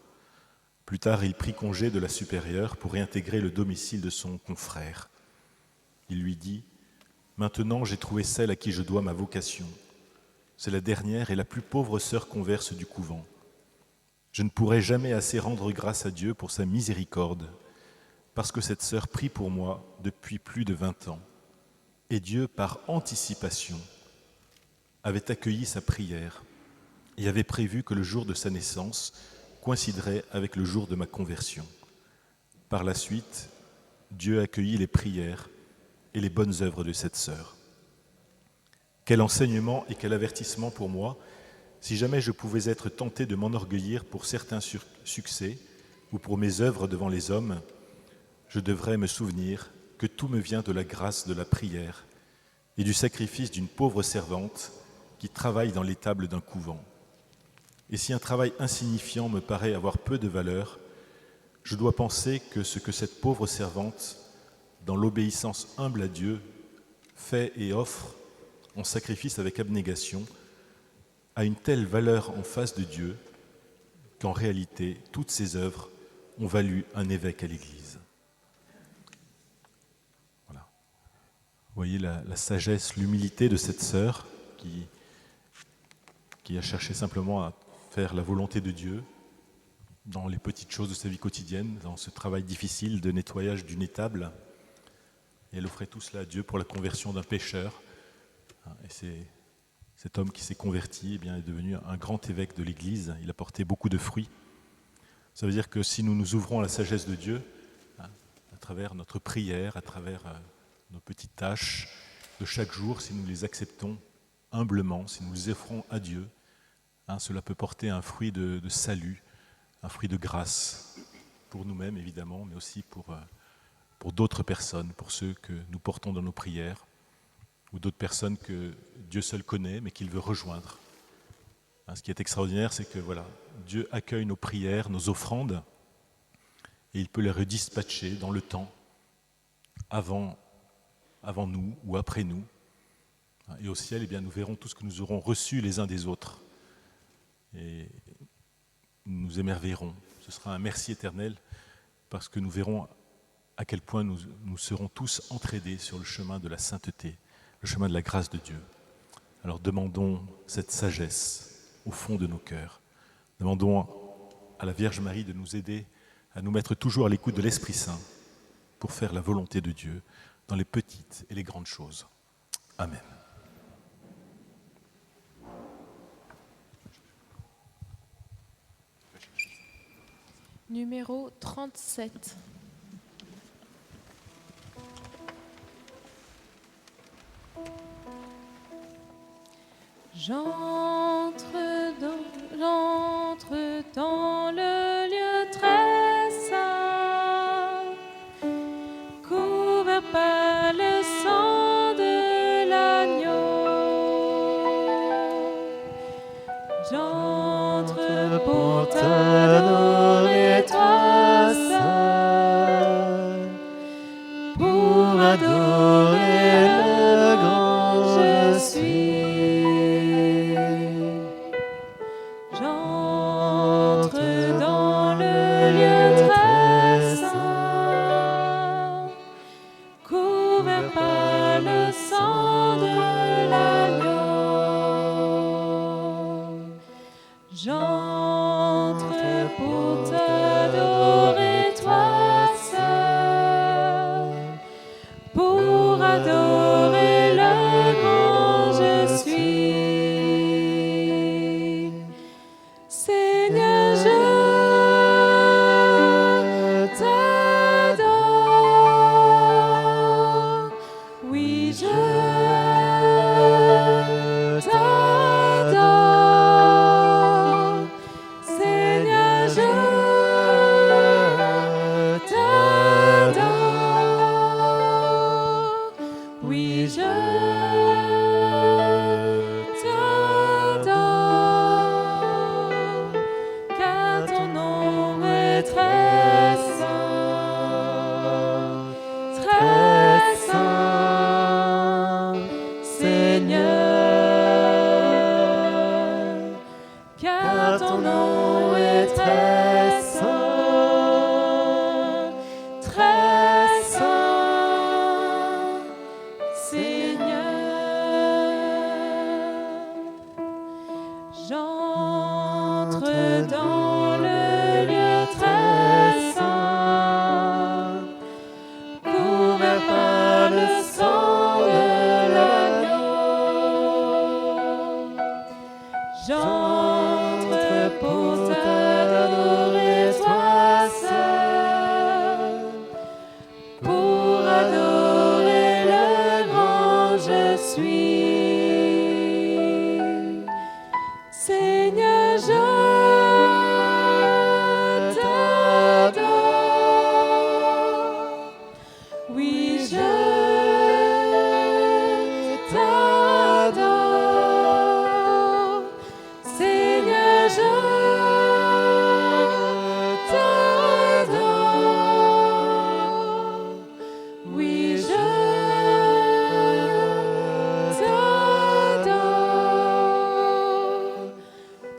E: Plus tard, il prit congé de la supérieure pour réintégrer le domicile de son confrère. Il lui dit « Maintenant, j'ai trouvé celle à qui je dois ma vocation. C'est la dernière et la plus pauvre sœur converse du couvent. Je ne pourrai jamais assez rendre grâce à Dieu pour sa miséricorde. parce que cette sœur prie pour moi depuis plus de 20 ans. Et Dieu, par anticipation, avait accueilli sa prière et avait prévu que le jour de sa naissance coïnciderait avec le jour de ma conversion. Par la suite, Dieu accueillit les prières et les bonnes œuvres de cette sœur. Quel enseignement et quel avertissement pour moi, si jamais je pouvais être tenté de m'enorgueillir pour certains succès ou pour mes œuvres devant les hommes, je devrais me souvenir que tout me vient de la grâce de la prière et du sacrifice d'une pauvre servante qui travaille dans l'étable d'un couvent. Et si un travail insignifiant me paraît avoir peu de valeur, je dois penser que ce que cette pauvre servante, dans l'obéissance humble à Dieu, fait et offre en sacrifice avec abnégation, a une telle valeur en face de Dieu qu'en réalité, toutes ses œuvres ont valu un évêque à l'Église. Voilà. Vous voyez la sagesse, l'humilité de cette sœur qui a cherché simplement à faire la volonté de Dieu dans les petites choses de sa vie quotidienne, dans ce travail difficile de nettoyage d'une étable. Et elle offrait tout cela à Dieu pour la conversion d'un pécheur. Et cet homme qui s'est converti est devenu un grand évêque de l'Église. Il a porté beaucoup de fruits. Ça veut dire que si nous nous ouvrons à la sagesse de Dieu, à travers notre prière, à travers nos petites tâches de chaque jour, si nous les acceptons humblement, si nous les offrons à Dieu, cela peut porter un fruit de salut, un fruit de grâce pour nous-mêmes évidemment, mais aussi pour d'autres personnes, pour ceux que nous portons dans nos prières, ou d'autres personnes que Dieu seul connaît, mais qu'il veut rejoindre. Ce qui est extraordinaire, c'est que Dieu accueille nos prières, nos offrandes, et il peut les redispatcher dans le temps, avant nous ou après nous. Et au ciel, nous verrons tout ce que nous aurons reçu les uns des autres. Et nous nous émerveillerons. Ce sera un merci éternel, parce que nous verrons à quel point nous serons tous entraînés sur le chemin de la sainteté, le chemin de la grâce de Dieu. Alors demandons cette sagesse au fond de nos cœurs. Demandons à la Vierge Marie de nous aider à nous mettre toujours à l'écoute de l'Esprit Saint pour faire la volonté de Dieu dans les petites et les grandes choses. Amen.
B: Numéro 37. J'entre dans le lieu très saint, couvert par le sang de l'agneau. J'entre pour t'adorer, toi seul, pour adorer le grand je suis. J'entre dans le lieu très saint, couvert par le sang de l'agneau. J'entre pour t'adorer, toi seul, pour adorer le grand je suis. Seigneur, je t'adore. Oui, je t'adore. Seigneur, je t'adore. Oui, je t'adore, car ton nom est très saint, Seigneur, car ton nom est très saint, Seigneur. J'entre dans le lieu très saint, J'entre pour t'adorer, toi seul, pour adorer le grand je suis. Seigneur, je t'adore. Oui, je t'adore. Seigneur, je t'adore. Oui, je t'adore.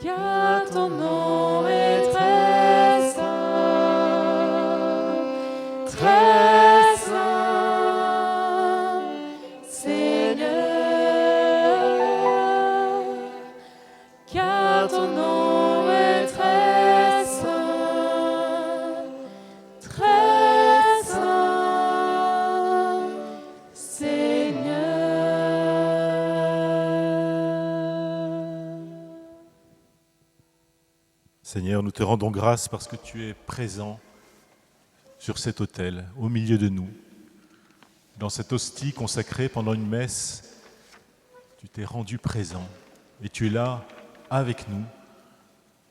B: Car ton nom est très saint, très saint, Seigneur. Car ton nom est très saint, Seigneur.
E: Seigneur, nous te rendons grâce parce que tu es présent sur cet autel, au milieu de nous. Dans cette hostie consacrée pendant une messe, tu t'es rendu présent et tu es là avec nous,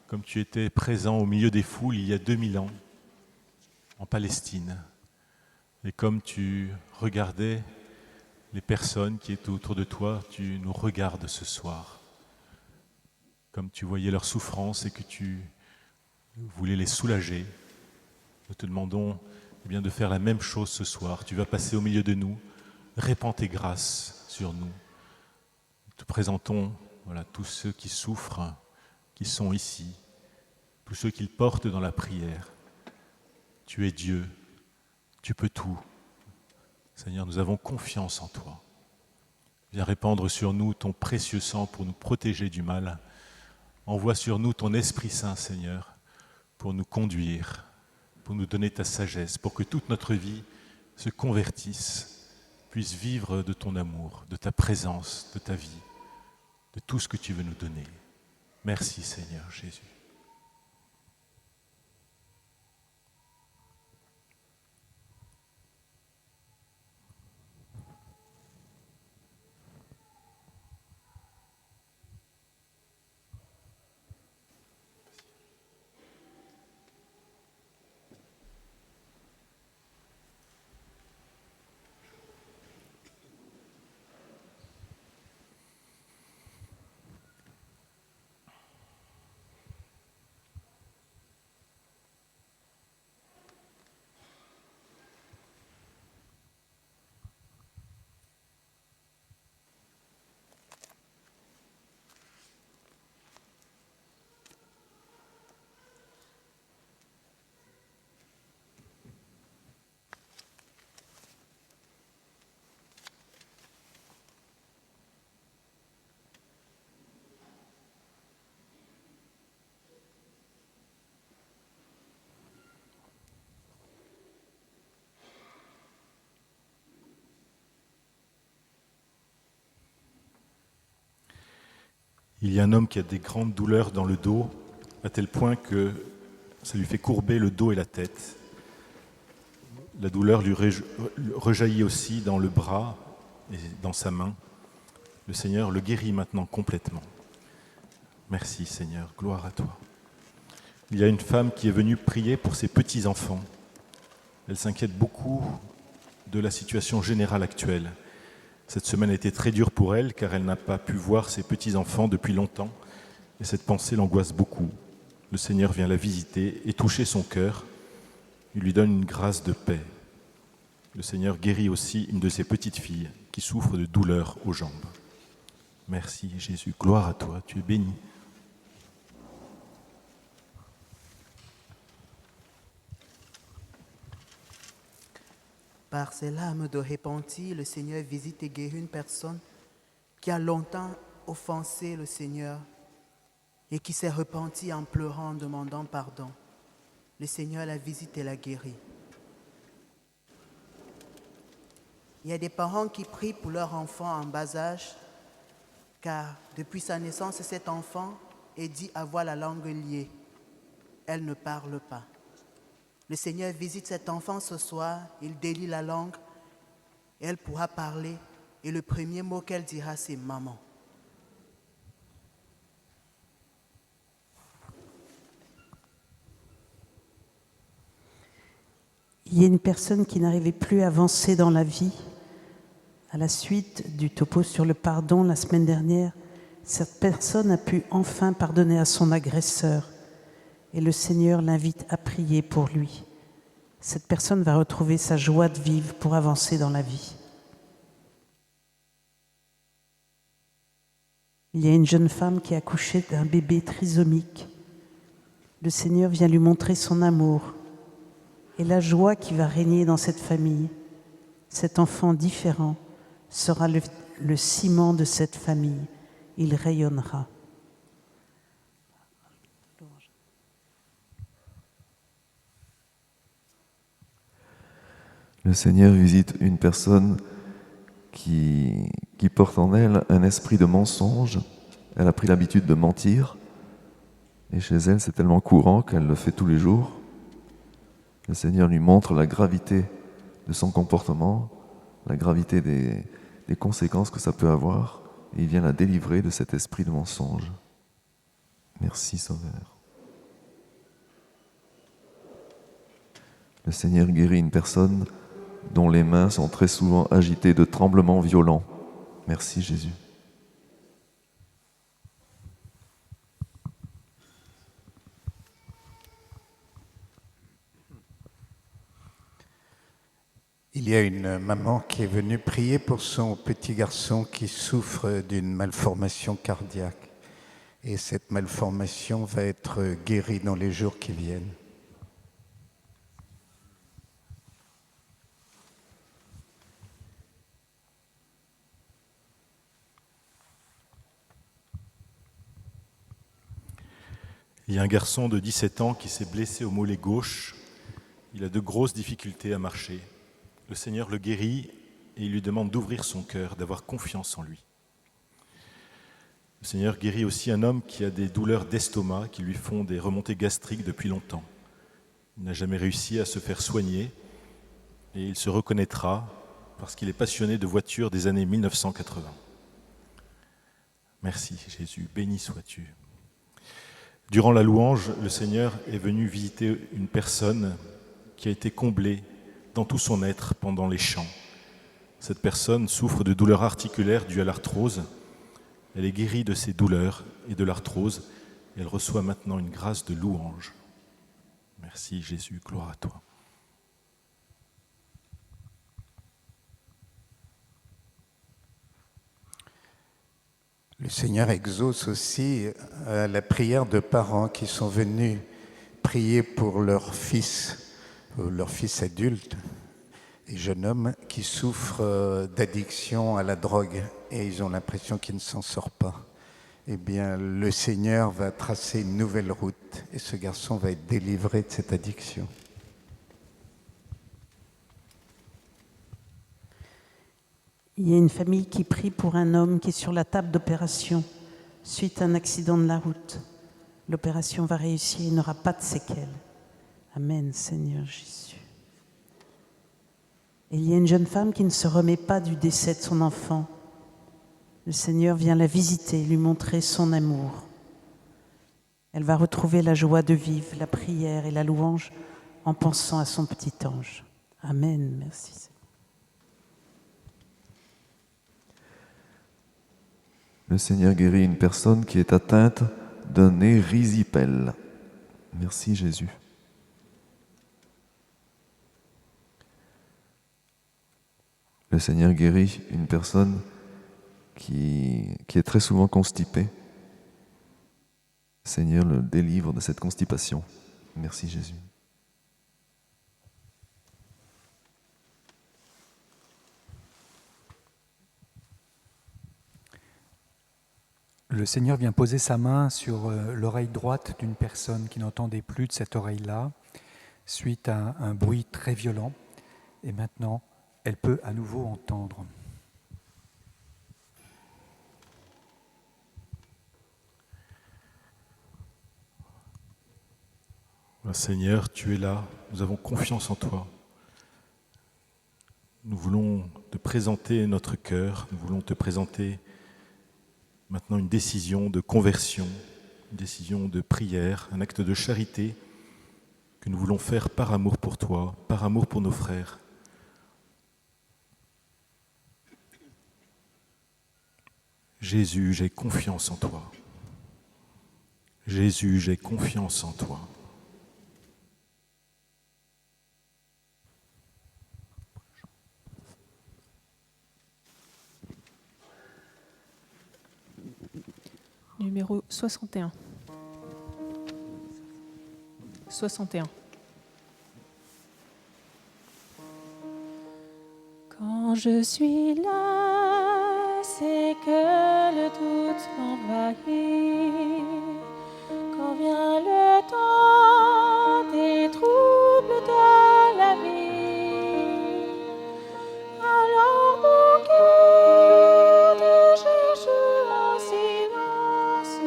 E: comme tu étais présent au milieu des foules il y a 2000 ans en Palestine. Et comme tu regardais les personnes qui étaient autour de toi, tu nous regardes ce soir. Comme tu voyais leur souffrance et que tu voulais les soulager, nous te demandons bien de faire la même chose ce soir. Tu vas passer au milieu de nous, répands tes grâces sur nous. Nous te présentons tous ceux qui souffrent, qui sont ici, tous ceux qui le portent dans la prière. Tu es Dieu, tu peux tout. Seigneur, nous avons confiance en toi. Viens répandre sur nous ton précieux sang pour nous protéger du mal. Envoie sur nous ton Esprit Saint, Seigneur, pour nous conduire, pour nous donner ta sagesse, pour que toute notre vie se convertisse, puisse vivre de ton amour, de ta présence, de ta vie, de tout ce que tu veux nous donner. Merci Seigneur Jésus. Il y a un homme qui a des grandes douleurs dans le dos, à tel point que ça lui fait courber le dos et la tête. La douleur lui rejaillit aussi dans le bras et dans sa main. Le Seigneur le guérit maintenant complètement. Merci Seigneur, gloire à toi. Il y a une femme qui est venue prier pour ses petits-enfants. Elle s'inquiète beaucoup de la situation générale actuelle. Cette semaine a été très dure pour elle car elle n'a pas pu voir ses petits-enfants depuis longtemps et cette pensée l'angoisse beaucoup. Le Seigneur vient la visiter et toucher son cœur. Il lui donne une grâce de paix. Le Seigneur guérit aussi une de ses petites filles qui souffre de douleurs aux jambes. Merci Jésus, gloire à toi, tu es béni.
F: Par ses larmes de repentir, le Seigneur visite et guérit une personne qui a longtemps offensé le Seigneur et qui s'est repentie en pleurant, en demandant pardon. Le Seigneur la visite et la guérit. Il y a des parents qui prient pour leur enfant en bas âge car depuis sa naissance, cet enfant est dit avoir la langue liée. Elle ne parle pas. Le Seigneur visite cet enfant ce soir, il délie la langue, et elle pourra parler, et le premier mot qu'elle dira, c'est « maman ».
G: Il y a une personne qui n'arrivait plus à avancer dans la vie. À la suite du topo sur le pardon la semaine dernière, cette personne a pu enfin pardonner à son agresseur et le Seigneur l'invite à prier pour lui. Cette personne va retrouver sa joie de vivre pour avancer dans la vie. Il y a une jeune femme qui a accouché d'un bébé trisomique. Le Seigneur vient lui montrer son amour et la joie qui va régner dans cette famille. Cet enfant différent sera le ciment de cette famille. Il rayonnera.
H: Le Seigneur visite une personne qui porte en elle un esprit de mensonge. Elle a pris l'habitude de mentir. Et chez elle, c'est tellement courant qu'elle le fait tous les jours. Le Seigneur lui montre la gravité de son comportement, la gravité des conséquences que ça peut avoir. Et il vient la délivrer de cet esprit de mensonge. Merci, Sauveur. Le Seigneur guérit une personne dont les mains sont très souvent agitées de tremblements violents. Merci, Jésus.
A: Il y a une maman qui est venue prier pour son petit garçon qui souffre d'une malformation cardiaque. Et cette malformation va être guérie dans les jours qui viennent.
E: Il y a un garçon de 17 ans qui s'est blessé au mollet gauche. Il a de grosses difficultés à marcher. Le Seigneur le guérit et il lui demande d'ouvrir son cœur, d'avoir confiance en lui. Le Seigneur guérit aussi un homme qui a des douleurs d'estomac qui lui font des remontées gastriques depuis longtemps. Il n'a jamais réussi à se faire soigner et il se reconnaîtra parce qu'il est passionné de voitures des années 1980. Merci Jésus, béni sois-tu. Durant la louange, le Seigneur est venu visiter une personne qui a été comblée dans tout son être pendant les chants. Cette personne souffre de douleurs articulaires dues à l'arthrose. Elle est guérie de ses douleurs et de l'arthrose. Et elle reçoit maintenant une grâce de louange. Merci Jésus, gloire à toi.
A: Le Seigneur exauce aussi la prière de parents qui sont venus prier pour leur fils adulte, et jeune homme qui souffre d'addiction à la drogue et ils ont l'impression qu'il ne s'en sort pas. Eh bien, le Seigneur va tracer une nouvelle route et ce garçon va être délivré de cette addiction.
G: Il y a une famille qui prie pour un homme qui est sur la table d'opération suite à un accident de la route. L'opération va réussir, il n'aura pas de séquelles. Amen, Seigneur Jésus. Et il y a une jeune femme qui ne se remet pas du décès de son enfant. Le Seigneur vient la visiter, lui montrer son amour. Elle va retrouver la joie de vivre, la prière et la louange en pensant à son petit ange. Amen, merci Seigneur.
H: Le Seigneur guérit une personne qui est atteinte d'un érysipèle. Merci Jésus. Le Seigneur guérit une personne qui est très souvent constipée. Le Seigneur le délivre de cette constipation. Merci Jésus.
I: Le Seigneur vient poser sa main sur l'oreille droite d'une personne qui n'entendait plus de cette oreille-là, suite à un bruit très violent. Et maintenant, elle peut à nouveau entendre.
E: Seigneur, tu es là, nous avons confiance en toi. Nous voulons te présenter notre cœur, nous voulons te présenter maintenant une décision de conversion, une décision de prière, un acte de charité que nous voulons faire par amour pour toi, par amour pour nos frères. Jésus, j'ai confiance en toi. Jésus, j'ai confiance en toi.
B: Numéro 61. 61. Quand je suis là, c'est que le doute m'envahit. Quand vient le temps des troubles de la vie, alors mon cœur te cherche en silence,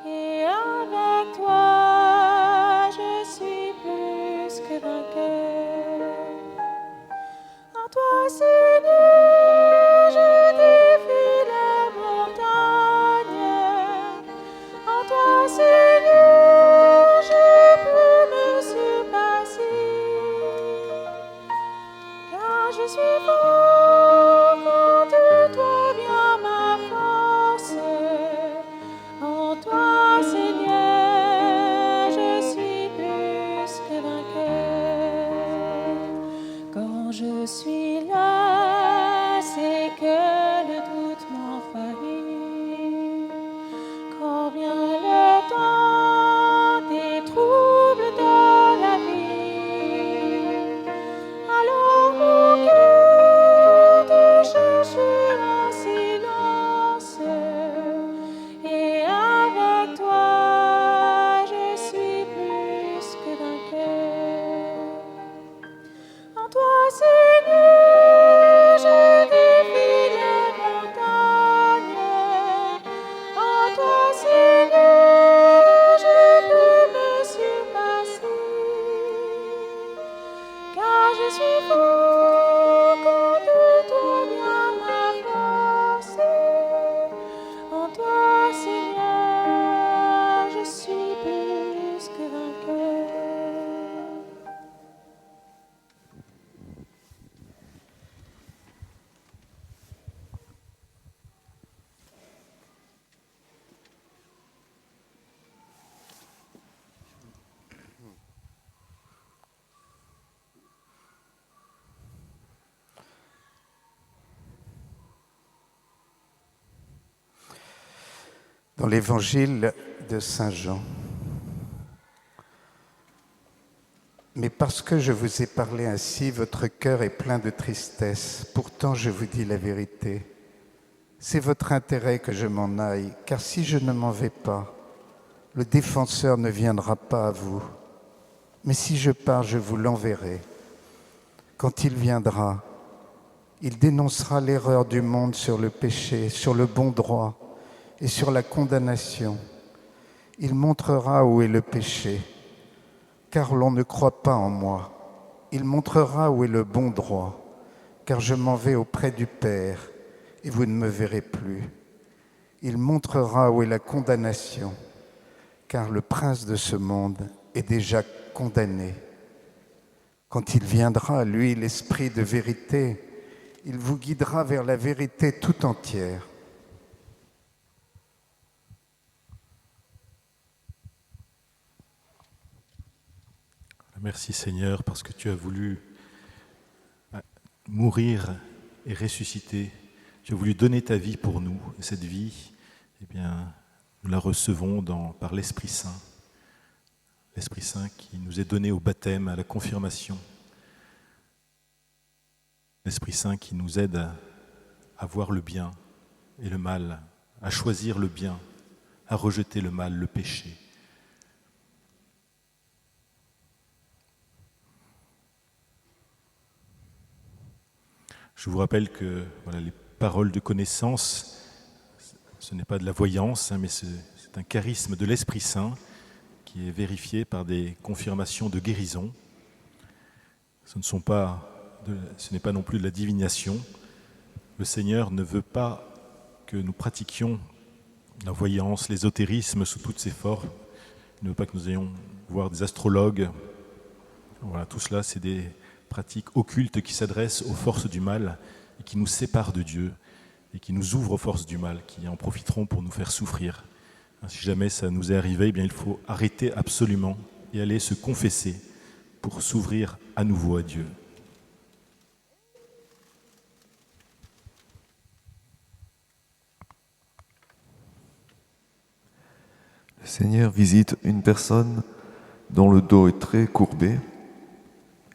B: et avec toi je suis plus que vainqueur. En toi, Seigneur, je défie les montagnes. En toi, Seigneur, je peux me surpasser. Car je suis fort quand de toi vient ma force. En toi, Seigneur, je suis plus que vainqueur. Quand je suis là, c'est que le doute m'envahit. Quand vient le temps des troubles de la vie, alors mon cœur te cherche en silence, et avec toi je suis plus que vainqueur. En toi, Seigneur, je défie les montagnes. En toi, Seigneur, je peux me surpasser. Car je suis fort quand de toi vient ma force. En toi, Seigneur, je suis plus que vainqueur.
A: Dans l'évangile de Saint Jean. Mais parce que je vous ai parlé ainsi, votre cœur est plein de tristesse. Pourtant, je vous dis la vérité. C'est votre intérêt que je m'en aille, car si je ne m'en vais pas, le défenseur ne viendra pas à vous. Mais si je pars, je vous l'enverrai. Quand il viendra, il dénoncera l'erreur du monde sur le péché, sur le bon droit et sur la condamnation. Il montrera où est le péché, car l'on ne croit pas en moi. Il montrera où est le bon droit, car je m'en vais auprès du Père, et vous ne me verrez plus. Il montrera où est la condamnation, car le prince de ce monde est déjà condamné. Quand il viendra, lui, l'Esprit de vérité, il vous guidera vers la vérité tout entière.
E: Merci Seigneur, parce que tu as voulu mourir et ressusciter. Tu as voulu donner ta vie pour nous. Et cette vie, eh bien, nous la recevons par l'Esprit Saint. L'Esprit Saint qui nous est donné au baptême, à la confirmation. L'Esprit Saint qui nous aide à voir le bien et le mal, à choisir le bien, à rejeter le mal, le péché. Je vous rappelle que les paroles de connaissance, ce n'est pas de la voyance, mais c'est un charisme de l'Esprit Saint qui est vérifiée par des confirmations de guérison. Ce n'est pas non plus de la divination. Le Seigneur ne veut pas que nous pratiquions la voyance, l'ésotérisme sous toutes ses formes. Il ne veut pas que nous ayons voir des astrologues. Voilà, tout cela, c'est des pratiques occultes qui s'adressent aux forces du mal et qui nous séparent de Dieu et qui nous ouvrent aux forces du mal, qui en profiteront pour nous faire souffrir. Si jamais ça nous est arrivé, eh bien, il faut arrêter absolument et aller se confesser pour s'ouvrir à nouveau à Dieu.
H: Le Seigneur visite une personne dont le dos est très courbé.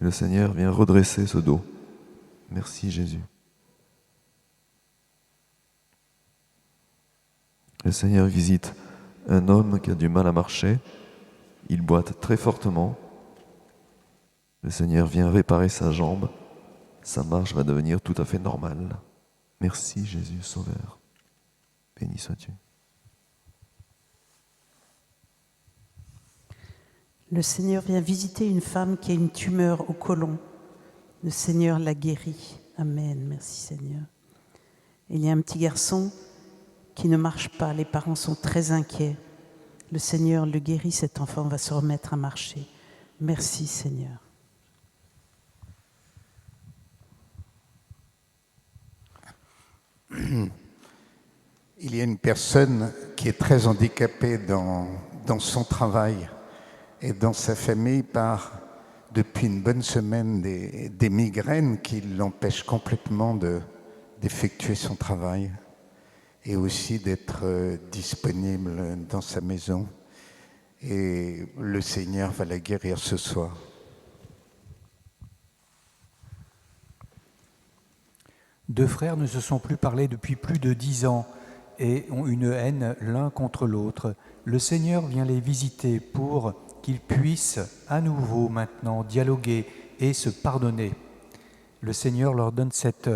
H: Et le Seigneur vient redresser ce dos. Merci Jésus. Le Seigneur visite un homme qui a du mal à marcher. Il boite très fortement. Le Seigneur vient réparer sa jambe. Sa marche va devenir tout à fait normale. Merci Jésus Sauveur. Béni sois-tu.
G: Le Seigneur vient visiter une femme qui a une tumeur au côlon. Le Seigneur la guérit. Amen. Merci Seigneur. Il y a un petit garçon qui ne marche pas. Les parents sont très inquiets. Le Seigneur le guérit. Cet enfant va se remettre à marcher. Merci Seigneur.
A: Il y a une personne qui est très handicapée dans son travail et dans sa famille par, depuis une bonne semaine, des migraines qui l'empêchent complètement d'effectuer son travail et aussi d'être disponible dans sa maison. Et le Seigneur va la guérir ce soir.
I: Deux frères ne se sont plus parlé depuis plus de 10 ans et ont une haine l'un contre l'autre. Le Seigneur vient les visiter pour qu'ils puissent à nouveau maintenant dialoguer et se pardonner. Le Seigneur leur donne cette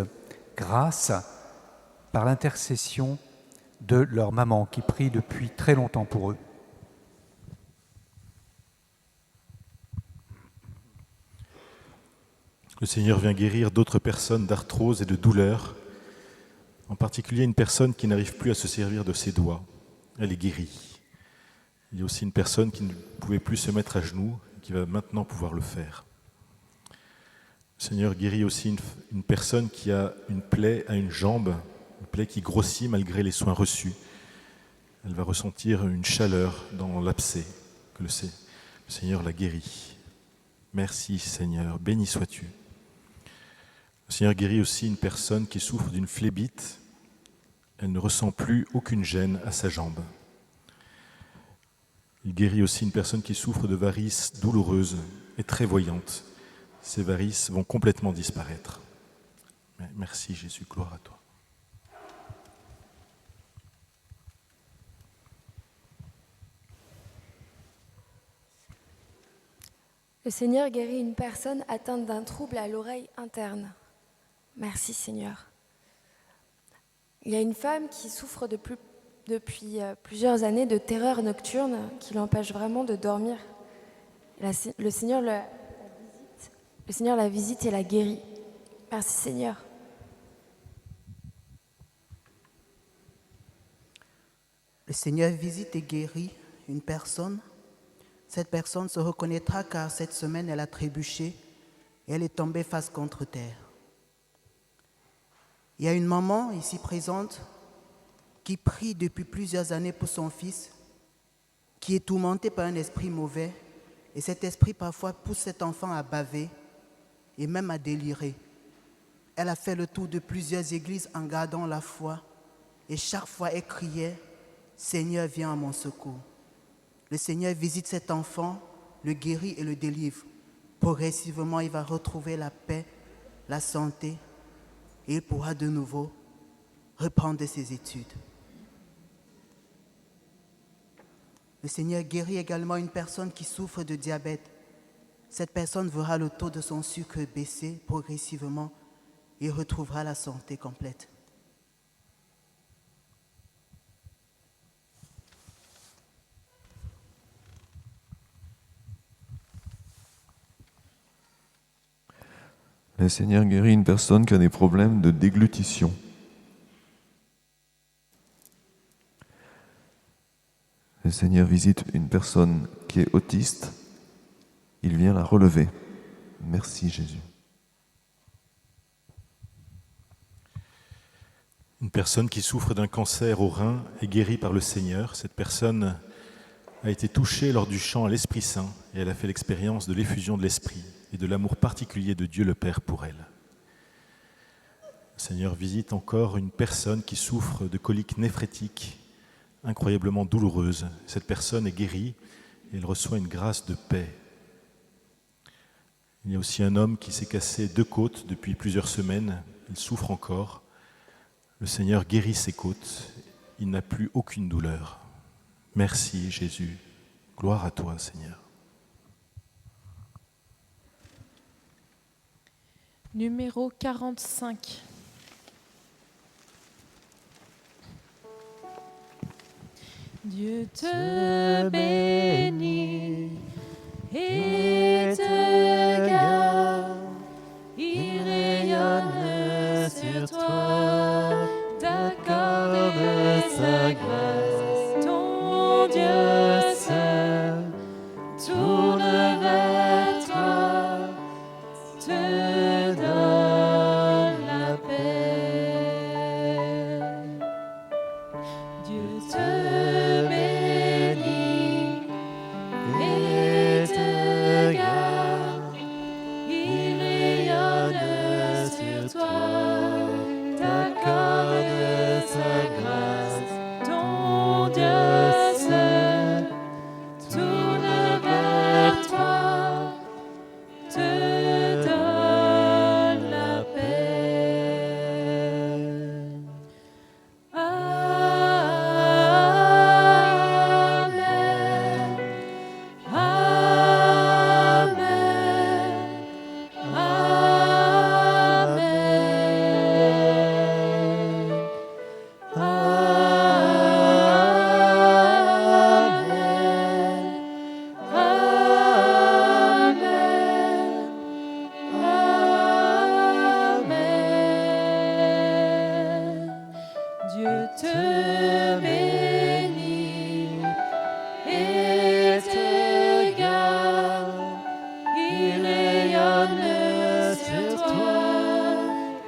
I: grâce par l'intercession de leur maman qui prie depuis très longtemps pour eux.
E: Le Seigneur vient guérir d'autres personnes d'arthrose et de douleur, en particulier une personne qui n'arrive plus à se servir de ses doigts. Elle est guérie. Il y a aussi une personne qui ne pouvait plus se mettre à genoux et qui va maintenant pouvoir le faire. Le Seigneur guérit aussi une personne qui a une plaie à une jambe, une plaie qui grossit malgré les soins reçus. Elle va ressentir une chaleur dans l'abcès, que le Seigneur la guérit. Merci Seigneur, béni sois-tu. Le Seigneur guérit aussi une personne qui souffre d'une phlébite. Elle ne ressent plus aucune gêne à sa jambe. Il guérit aussi une personne qui souffre de varices douloureuses et très voyantes. Ces varices vont complètement disparaître. Merci Jésus, gloire à toi.
J: Le Seigneur guérit une personne atteinte d'un trouble à l'oreille interne. Merci Seigneur. Il y a une femme qui souffre depuis plusieurs années de terreur nocturne qui l'empêche vraiment de dormir. Le Seigneur la visite et la guérit. Merci Seigneur.
F: Le Seigneur visite et guérit une personne. Cette personne se reconnaîtra car cette semaine, elle a trébuché et elle est tombée face contre terre. Il y a une maman ici présente qui prie depuis plusieurs années pour son fils, qui est tourmenté par un esprit mauvais, et cet esprit parfois pousse cet enfant à baver et même à délirer. Elle a fait le tour de plusieurs églises en gardant la foi, et chaque fois elle criait « Seigneur, viens à mon secours ». Le Seigneur visite cet enfant, le guérit et le délivre. Progressivement, il va retrouver la paix, la santé, et il pourra de nouveau reprendre ses études. Le Seigneur guérit également une personne qui souffre de diabète. Cette personne verra le taux de son sucre baisser progressivement et retrouvera la santé complète.
H: Le Seigneur guérit une personne qui a des problèmes de déglutition. Le Seigneur visite une personne qui est autiste. Il vient la relever. Merci Jésus.
E: Une personne qui souffre d'un cancer au rein est guérie par le Seigneur. Cette personne a été touchée lors du chant à l'Esprit Saint et elle a fait l'expérience de l'effusion de l'Esprit et de l'amour particulier de Dieu le Père pour elle. Le Seigneur visite encore une personne qui souffre de coliques néphrétiques incroyablement douloureuses. Cette personne est guérie et elle reçoit une grâce de paix. Il y a aussi un homme qui s'est cassé 2 côtes depuis plusieurs semaines. Il souffre encore. Le Seigneur guérit ses côtes. Il n'a plus aucune douleur. Merci Jésus. Gloire à toi Seigneur.
B: Numéro 45. Dieu te bénit et te garde, il rayonne sur toi, t'accorde sa grâce, ton Dieu seul tourne vers toi, te donne la paix. Dieu te bénit et te garde, il rayonne sur toi, t'accorde sa grâce, ton Dieu seul tourne vers toi, te donne la paix. Amen. Amen. Amen. Amen. Dieu te bénit et te garde, il rayonne sur toi,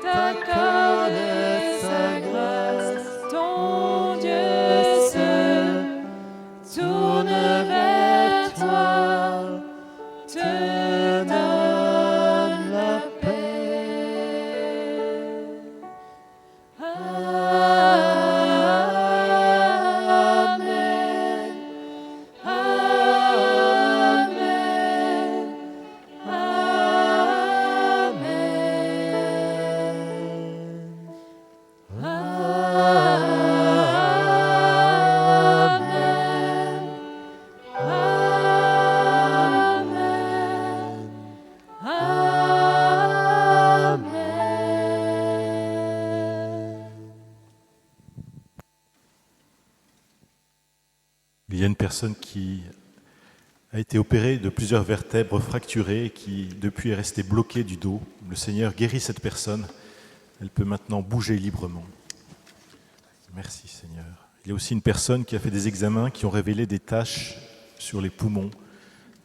B: t'accorde sa grâce, ton Dieu seul tourne vers toi, te donne la paix. Amen. Amen. Amen.
E: Il y a une personne qui a été opérée de plusieurs vertèbres fracturées et qui depuis est restée bloquée du dos. Le Seigneur guérit cette personne. Elle peut maintenant bouger librement. Merci Seigneur. Il y a aussi une personne qui a fait des examens qui ont révélé des taches sur les poumons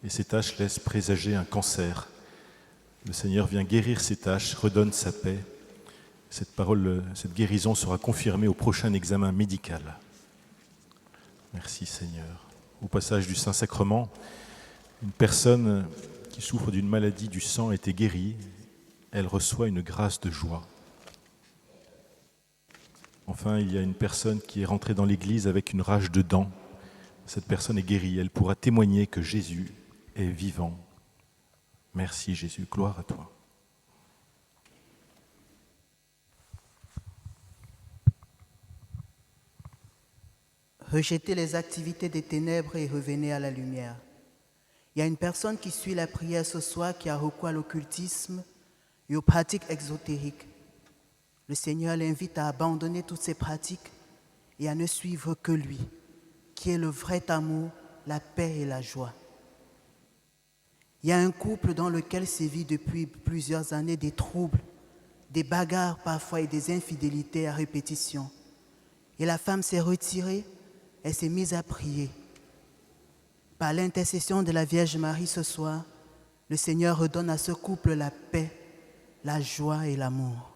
E: et ces taches laissent présager un cancer. Le Seigneur vient guérir ces taches, redonne sa paix. Cette guérison sera confirmée au prochain examen médical. Merci Seigneur. Au passage du Saint-Sacrement, une personne qui souffre d'une maladie du sang a été guérie. Elle reçoit une grâce de joie. Enfin, il y a une personne qui est rentrée dans l'église avec une rage de dents. Cette personne est guérie. Elle pourra témoigner que Jésus est vivant. Merci Jésus, gloire à toi.
F: Rejetez les activités des ténèbres et revenez à la lumière. Il y a une personne qui suit la prière ce soir qui a recours à l'occultisme et aux pratiques exotériques. Le Seigneur l'invite à abandonner toutes ces pratiques et à ne suivre que lui, qui est le vrai amour, la paix et la joie. Il y a un couple dans lequel sévit depuis plusieurs années des troubles, des bagarres parfois et des infidélités à répétition. Et la femme s'est retirée, elle s'est mise à prier. Par l'intercession de la Vierge Marie ce soir, le Seigneur redonne à ce couple la paix, la joie et l'amour.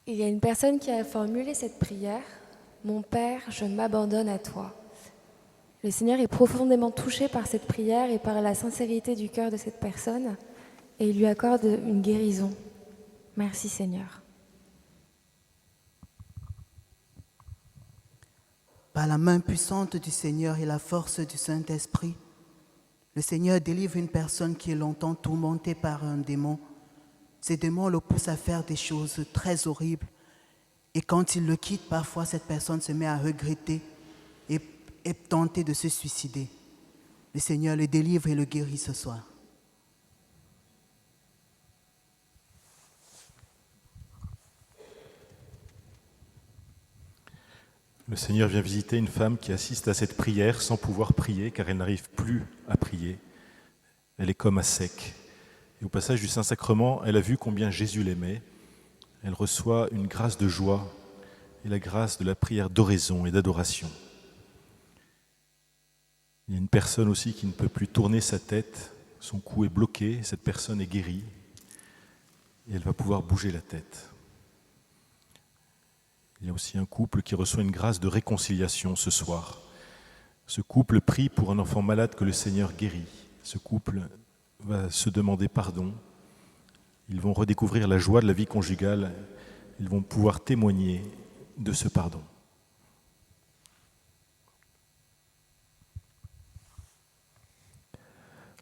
J: Il y a une personne qui a formulé cette prière. Mon Père, je m'abandonne à toi. Le Seigneur est profondément touché par cette prière et par la sincérité du cœur de cette personne et il lui accorde une guérison. Merci Seigneur.
F: Par la main puissante du Seigneur et la force du Saint-Esprit, le Seigneur délivre une personne qui est longtemps tourmentée par un démon. Ces démons le poussent à faire des choses très horribles. Et quand il le quitte, parfois cette personne se met à regretter et est tentée de se suicider. Le Seigneur le délivre et le guérit ce soir.
E: Le Seigneur vient visiter une femme qui assiste à cette prière sans pouvoir prier car elle n'arrive plus à prier. Elle est comme à sec. Et au passage du Saint-Sacrement, elle a vu combien Jésus l'aimait. Elle reçoit une grâce de joie et la grâce de la prière d'oraison et d'adoration. Il y a une personne aussi qui ne peut plus tourner sa tête, son cou est bloqué, cette personne est guérie et elle va pouvoir bouger la tête. Il y a aussi un couple qui reçoit une grâce de réconciliation ce soir. Ce couple prie pour un enfant malade que le Seigneur guérit. Ce couple va se demander pardon. Ils vont redécouvrir la joie de la vie conjugale. Ils vont pouvoir témoigner de ce pardon.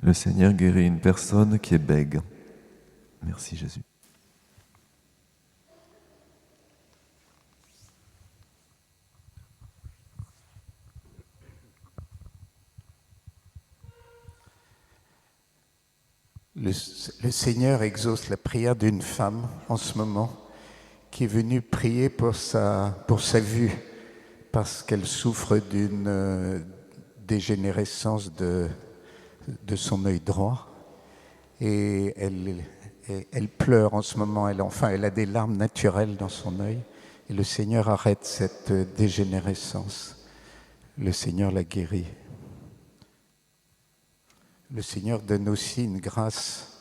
H: Le Seigneur guérit une personne qui est bègue. Merci Jésus.
A: Le Seigneur exauce la prière d'une femme en ce moment qui est venue prier pour sa vue parce qu'elle souffre d'une dégénérescence de son œil droit et elle pleure en ce moment. Elle a des larmes naturelles dans son œil et le Seigneur arrête cette dégénérescence. Le Seigneur la guérit. Le Seigneur donne aussi une grâce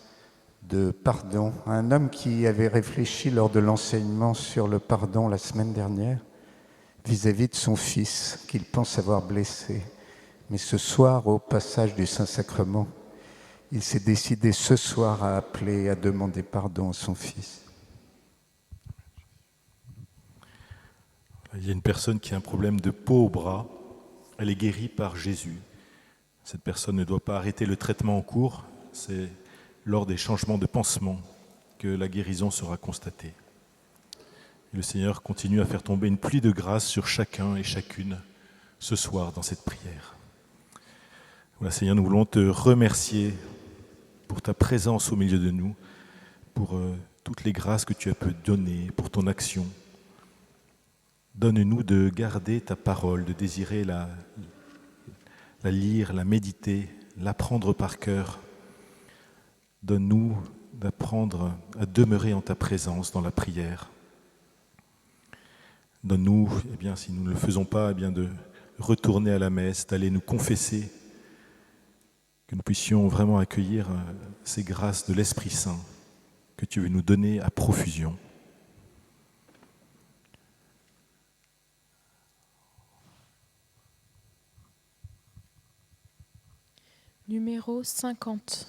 A: de pardon à un homme qui avait réfléchi lors de l'enseignement sur le pardon la semaine dernière vis-à-vis de son fils qu'il pense avoir blessé. Mais ce soir, au passage du Saint-Sacrement, il s'est décidé ce soir à appeler, à demander pardon à son fils.
E: Il y a une personne qui a un problème de peau au bras. Elle est guérie par Jésus. Cette personne ne doit pas arrêter le traitement en cours. C'est lors des changements de pansement que la guérison sera constatée. Et le Seigneur continue à faire tomber une pluie de grâce sur chacun et chacune ce soir dans cette prière. Voilà, Seigneur, nous voulons te remercier pour ta présence au milieu de nous, pour toutes les grâces que tu as pu donner, pour ton action. Donne-nous de garder ta parole, de désirer la lire, la méditer, l'apprendre par cœur. Donne-nous d'apprendre à demeurer en ta présence dans la prière. Donne-nous, si nous ne le faisons pas, de retourner à la messe, d'aller nous confesser, que nous puissions vraiment accueillir ces grâces de l'Esprit Saint que tu veux nous donner à profusion.
B: Numéro 50.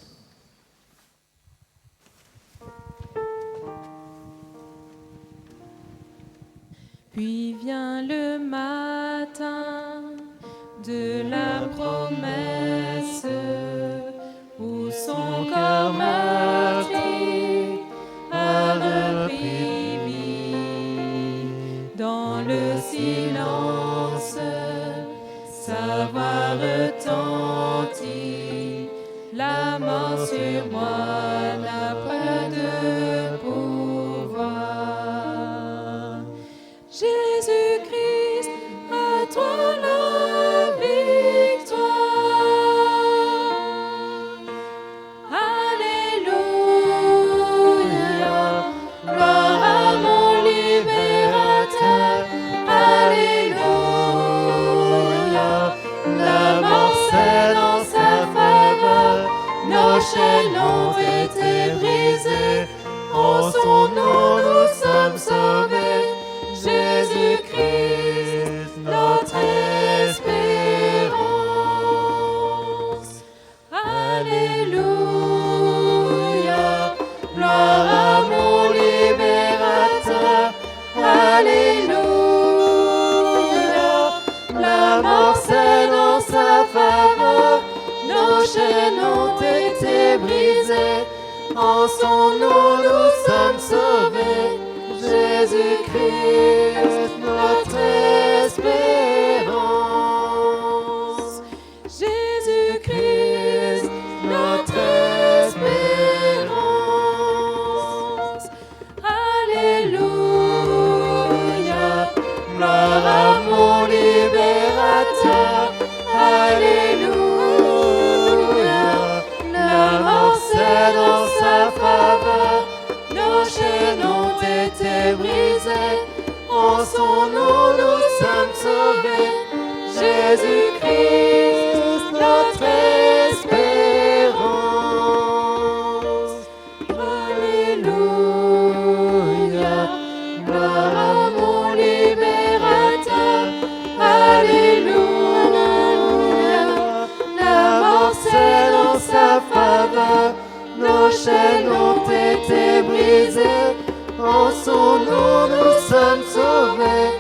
B: Puis vient le matin de la promesse où son corps meurtri a repris vie. Dans le silence, sa voix retentit. La mort sur moi n'a pas de pouvoir. Jésus-Christ, à toi la vie.
D: Jésus-Christ, notre espérance. Alléluia, gloire à mon libérateur. Alléluia, la mort cède en sa faveur. Nos chaînes ont été brisées, en son nom nous sommes sauvés. Jésus-Christ, notre espérance. Jésus-Christ, notre espérance. Alléluia, gloire à mon libérateur. Alléluia, la mort cède en sa faveur. Nos chaînes ont été brisées, en son nom nous sommes sauvés. Jésus-Christ, notre espérance. Alléluia, gloire à mon libérateur. Alléluia, la mort cède en sa faveur. Nos chaînes ont été brisées, en son nom nous sommes sauvés.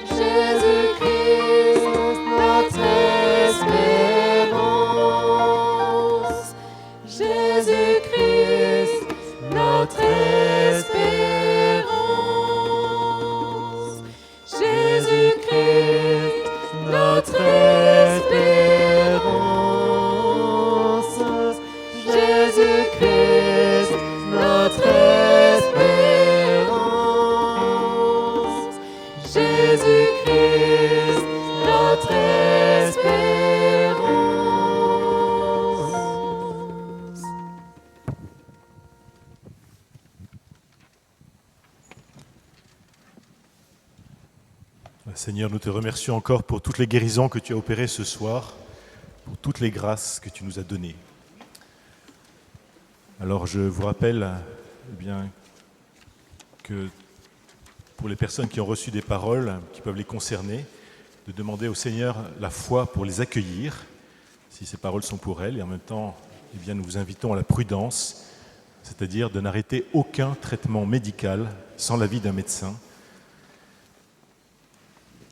D: Jésus-Christ, notre espérance. Jésus-Christ, notre espérance. Jésus-Christ, notre espérance. Jésus-Christ, notre espérance. Jésus-Christ, notre espérance.
E: Seigneur, nous te remercions encore pour toutes les guérisons que tu as opérées ce soir, pour toutes les grâces que tu nous as données. Alors je vous rappelle bien que pour les personnes qui ont reçu des paroles qui peuvent les concerner, de demander au Seigneur la foi pour les accueillir, si ces paroles sont pour elles, et en même temps, bien, nous vous invitons à la prudence, c'est-à-dire de n'arrêter aucun traitement médical sans l'avis d'un médecin.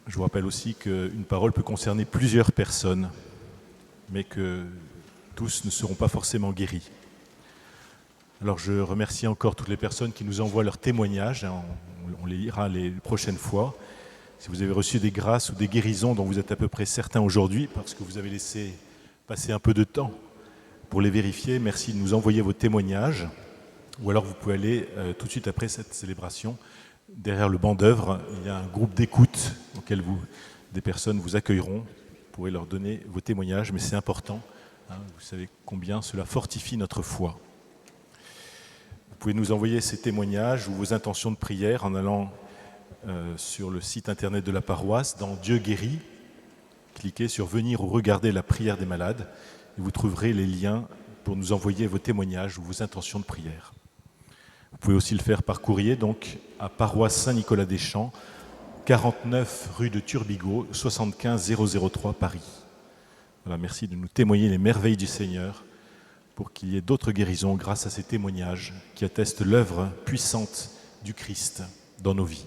E: Je vous rappelle aussi qu'une parole peut concerner plusieurs personnes, mais que tous ne seront pas forcément guéris. Alors je remercie encore toutes les personnes qui nous envoient leurs témoignages, on les lira les prochaines fois. Si vous avez reçu des grâces ou des guérisons dont vous êtes à peu près certains aujourd'hui, parce que vous avez laissé passer un peu de temps pour les vérifier, merci de nous envoyer vos témoignages. Ou alors vous pouvez aller tout de suite après cette célébration, derrière le banc d'œuvre, il y a un groupe d'écoute auquel des personnes vous accueilleront. Vous pourrez leur donner vos témoignages, mais c'est important. Vous savez combien cela fortifie notre foi. Vous pouvez nous envoyer ces témoignages ou vos intentions de prière en allant sur le site internet de la paroisse, dans Dieu guérit. Cliquez sur venir ou regarder la prière des malades et vous trouverez les liens pour nous envoyer vos témoignages ou vos intentions de prière. Vous pouvez aussi le faire par courrier, donc à paroisse Saint-Nicolas-des-Champs, 49 rue de Turbigo, 75 003 Paris. Voilà, merci de nous témoigner les merveilles du Seigneur pour qu'il y ait d'autres guérisons grâce à ces témoignages qui attestent l'œuvre puissante du Christ dans nos vies.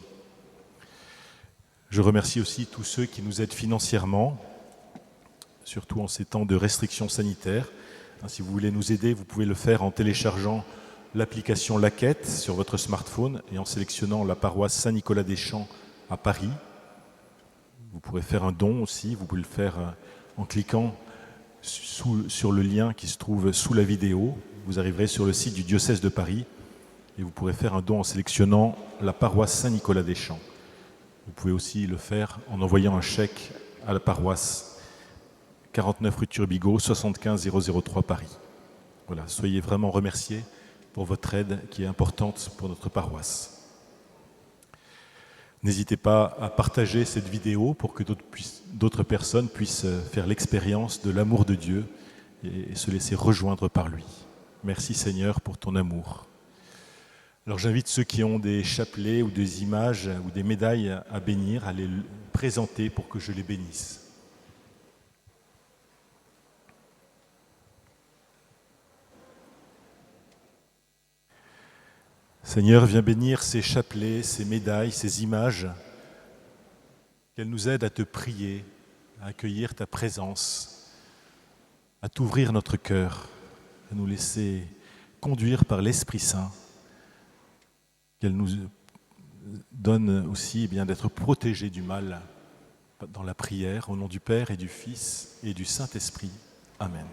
E: Je remercie aussi tous ceux qui nous aident financièrement, surtout en ces temps de restrictions sanitaires. Si vous voulez nous aider, vous pouvez le faire en téléchargeant l'application Laquette sur votre smartphone et en sélectionnant la paroisse Saint-Nicolas-des-Champs à Paris. Vous pourrez faire un don aussi, vous pouvez le faire en cliquant sur le lien qui se trouve sous la vidéo. Vous arriverez sur le site du diocèse de Paris et vous pourrez faire un don en sélectionnant la paroisse Saint-Nicolas-des-Champs. Vous pouvez aussi le faire en envoyant un chèque à la paroisse 49 rue Turbigo, 75 003 Paris. Voilà, soyez vraiment remerciés pour votre aide qui est importante pour notre paroisse. N'hésitez pas à partager cette vidéo pour que d'autres personnes puissent faire l'expérience de l'amour de Dieu et se laisser rejoindre par lui. Merci Seigneur pour ton amour. Alors j'invite ceux qui ont des chapelets ou des images ou des médailles à bénir, à les présenter pour que je les bénisse. Seigneur, viens bénir ces chapelets, ces médailles, ces images, qu'elles nous aident à te prier, à accueillir ta présence, à t'ouvrir notre cœur, à nous laisser conduire par l'Esprit Saint, qu'elle nous donne aussi d'être protégés du mal dans la prière, au nom du Père et du Fils et du Saint-Esprit. Amen.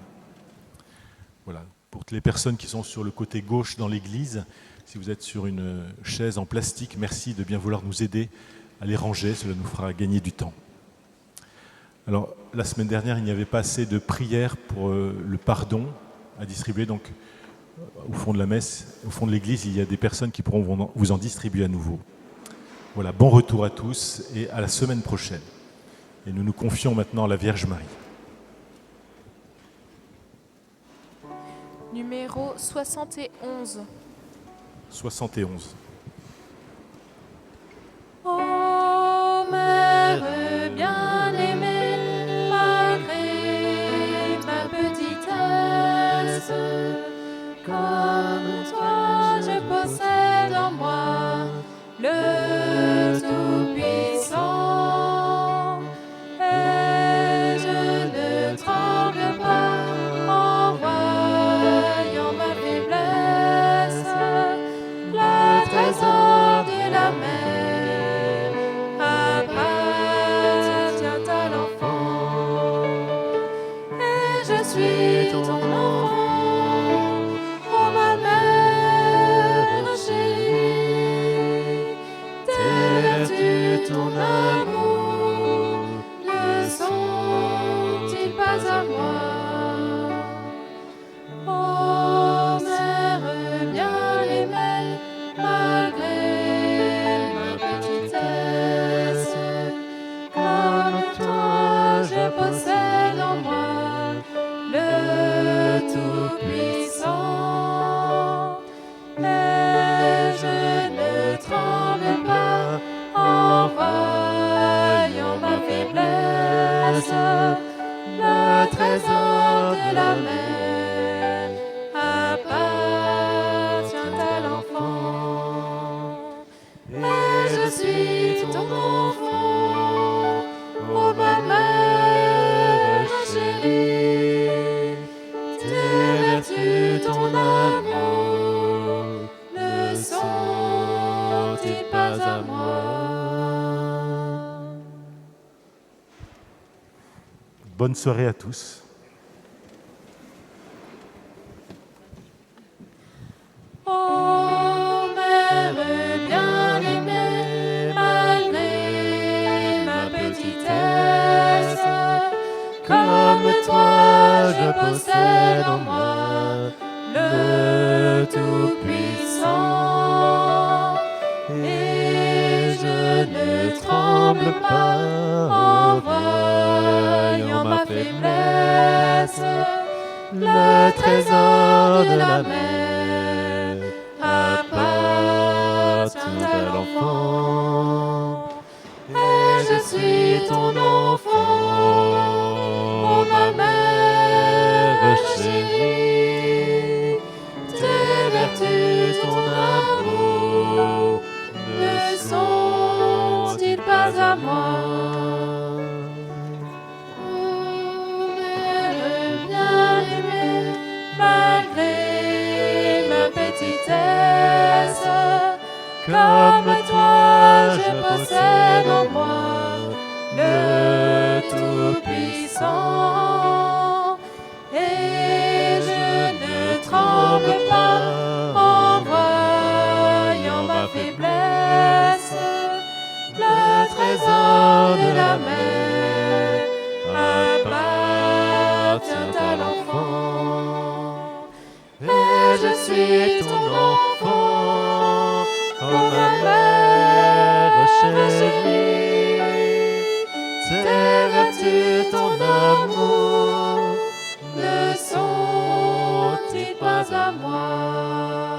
E: Voilà, pour toutes les personnes qui sont sur le côté gauche dans l'église, si vous êtes sur une chaise en plastique, merci de bien vouloir nous aider à les ranger, cela nous fera gagner du temps. Alors, la semaine dernière, il n'y avait pas assez de prières pour le pardon à distribuer, donc au fond de la messe, au fond de l'église, il y a des personnes qui pourront vous en distribuer à nouveau. Voilà, bon retour à tous et à la semaine prochaine. Et nous nous confions maintenant à la Vierge Marie.
B: Numéro 71.
E: 71.
B: Ô Mère bien-aimée, malgré ma petitesse, comme toi je possède en moi le Tout-Puissant, et je ne tremble pas en voyant ma faiblesse. Le trésor de la mer appartient à l'enfant, et je suis ton enfant, ô ma mère chérie. Tes vertus, ton amour ne sont-ils pas à moi? Ô mère bien-aimée, malgré ma petitesse, comme toi je possède en moi le Tout-Puissant, et je ne tremble pas en voyant ma faiblesse. Le trésor de la mer appartient à l'enfant, et je suis ton enfant, ô ma mère chérie. Tes vertus, ton amour ne sont-ils pas à moi?
E: Bonne soirée à tous.
B: Ô mère bien-aimée, malgré ma petitesse, comme toi je possède en moi le Tout-Puissant, et je ne tremble pas en voyant ma faiblesse. Le trésor de la mer appartient à l'enfant, et je suis ton enfant, ô ma mère chérie. Tes vertus, ton amour ne sont-ils pas à moi? Ô mère bien-aimée, malgré ma petitesse, comme toi je possède en moi le Tout-Puissant, et je ne tremble pas en voyant ma faiblesse. Le trésor de la mer appartient à l'enfant, et je suis ton enfant, ô ma mère chérie. Tes vertus, ton amour ne sont-ils pas à moi?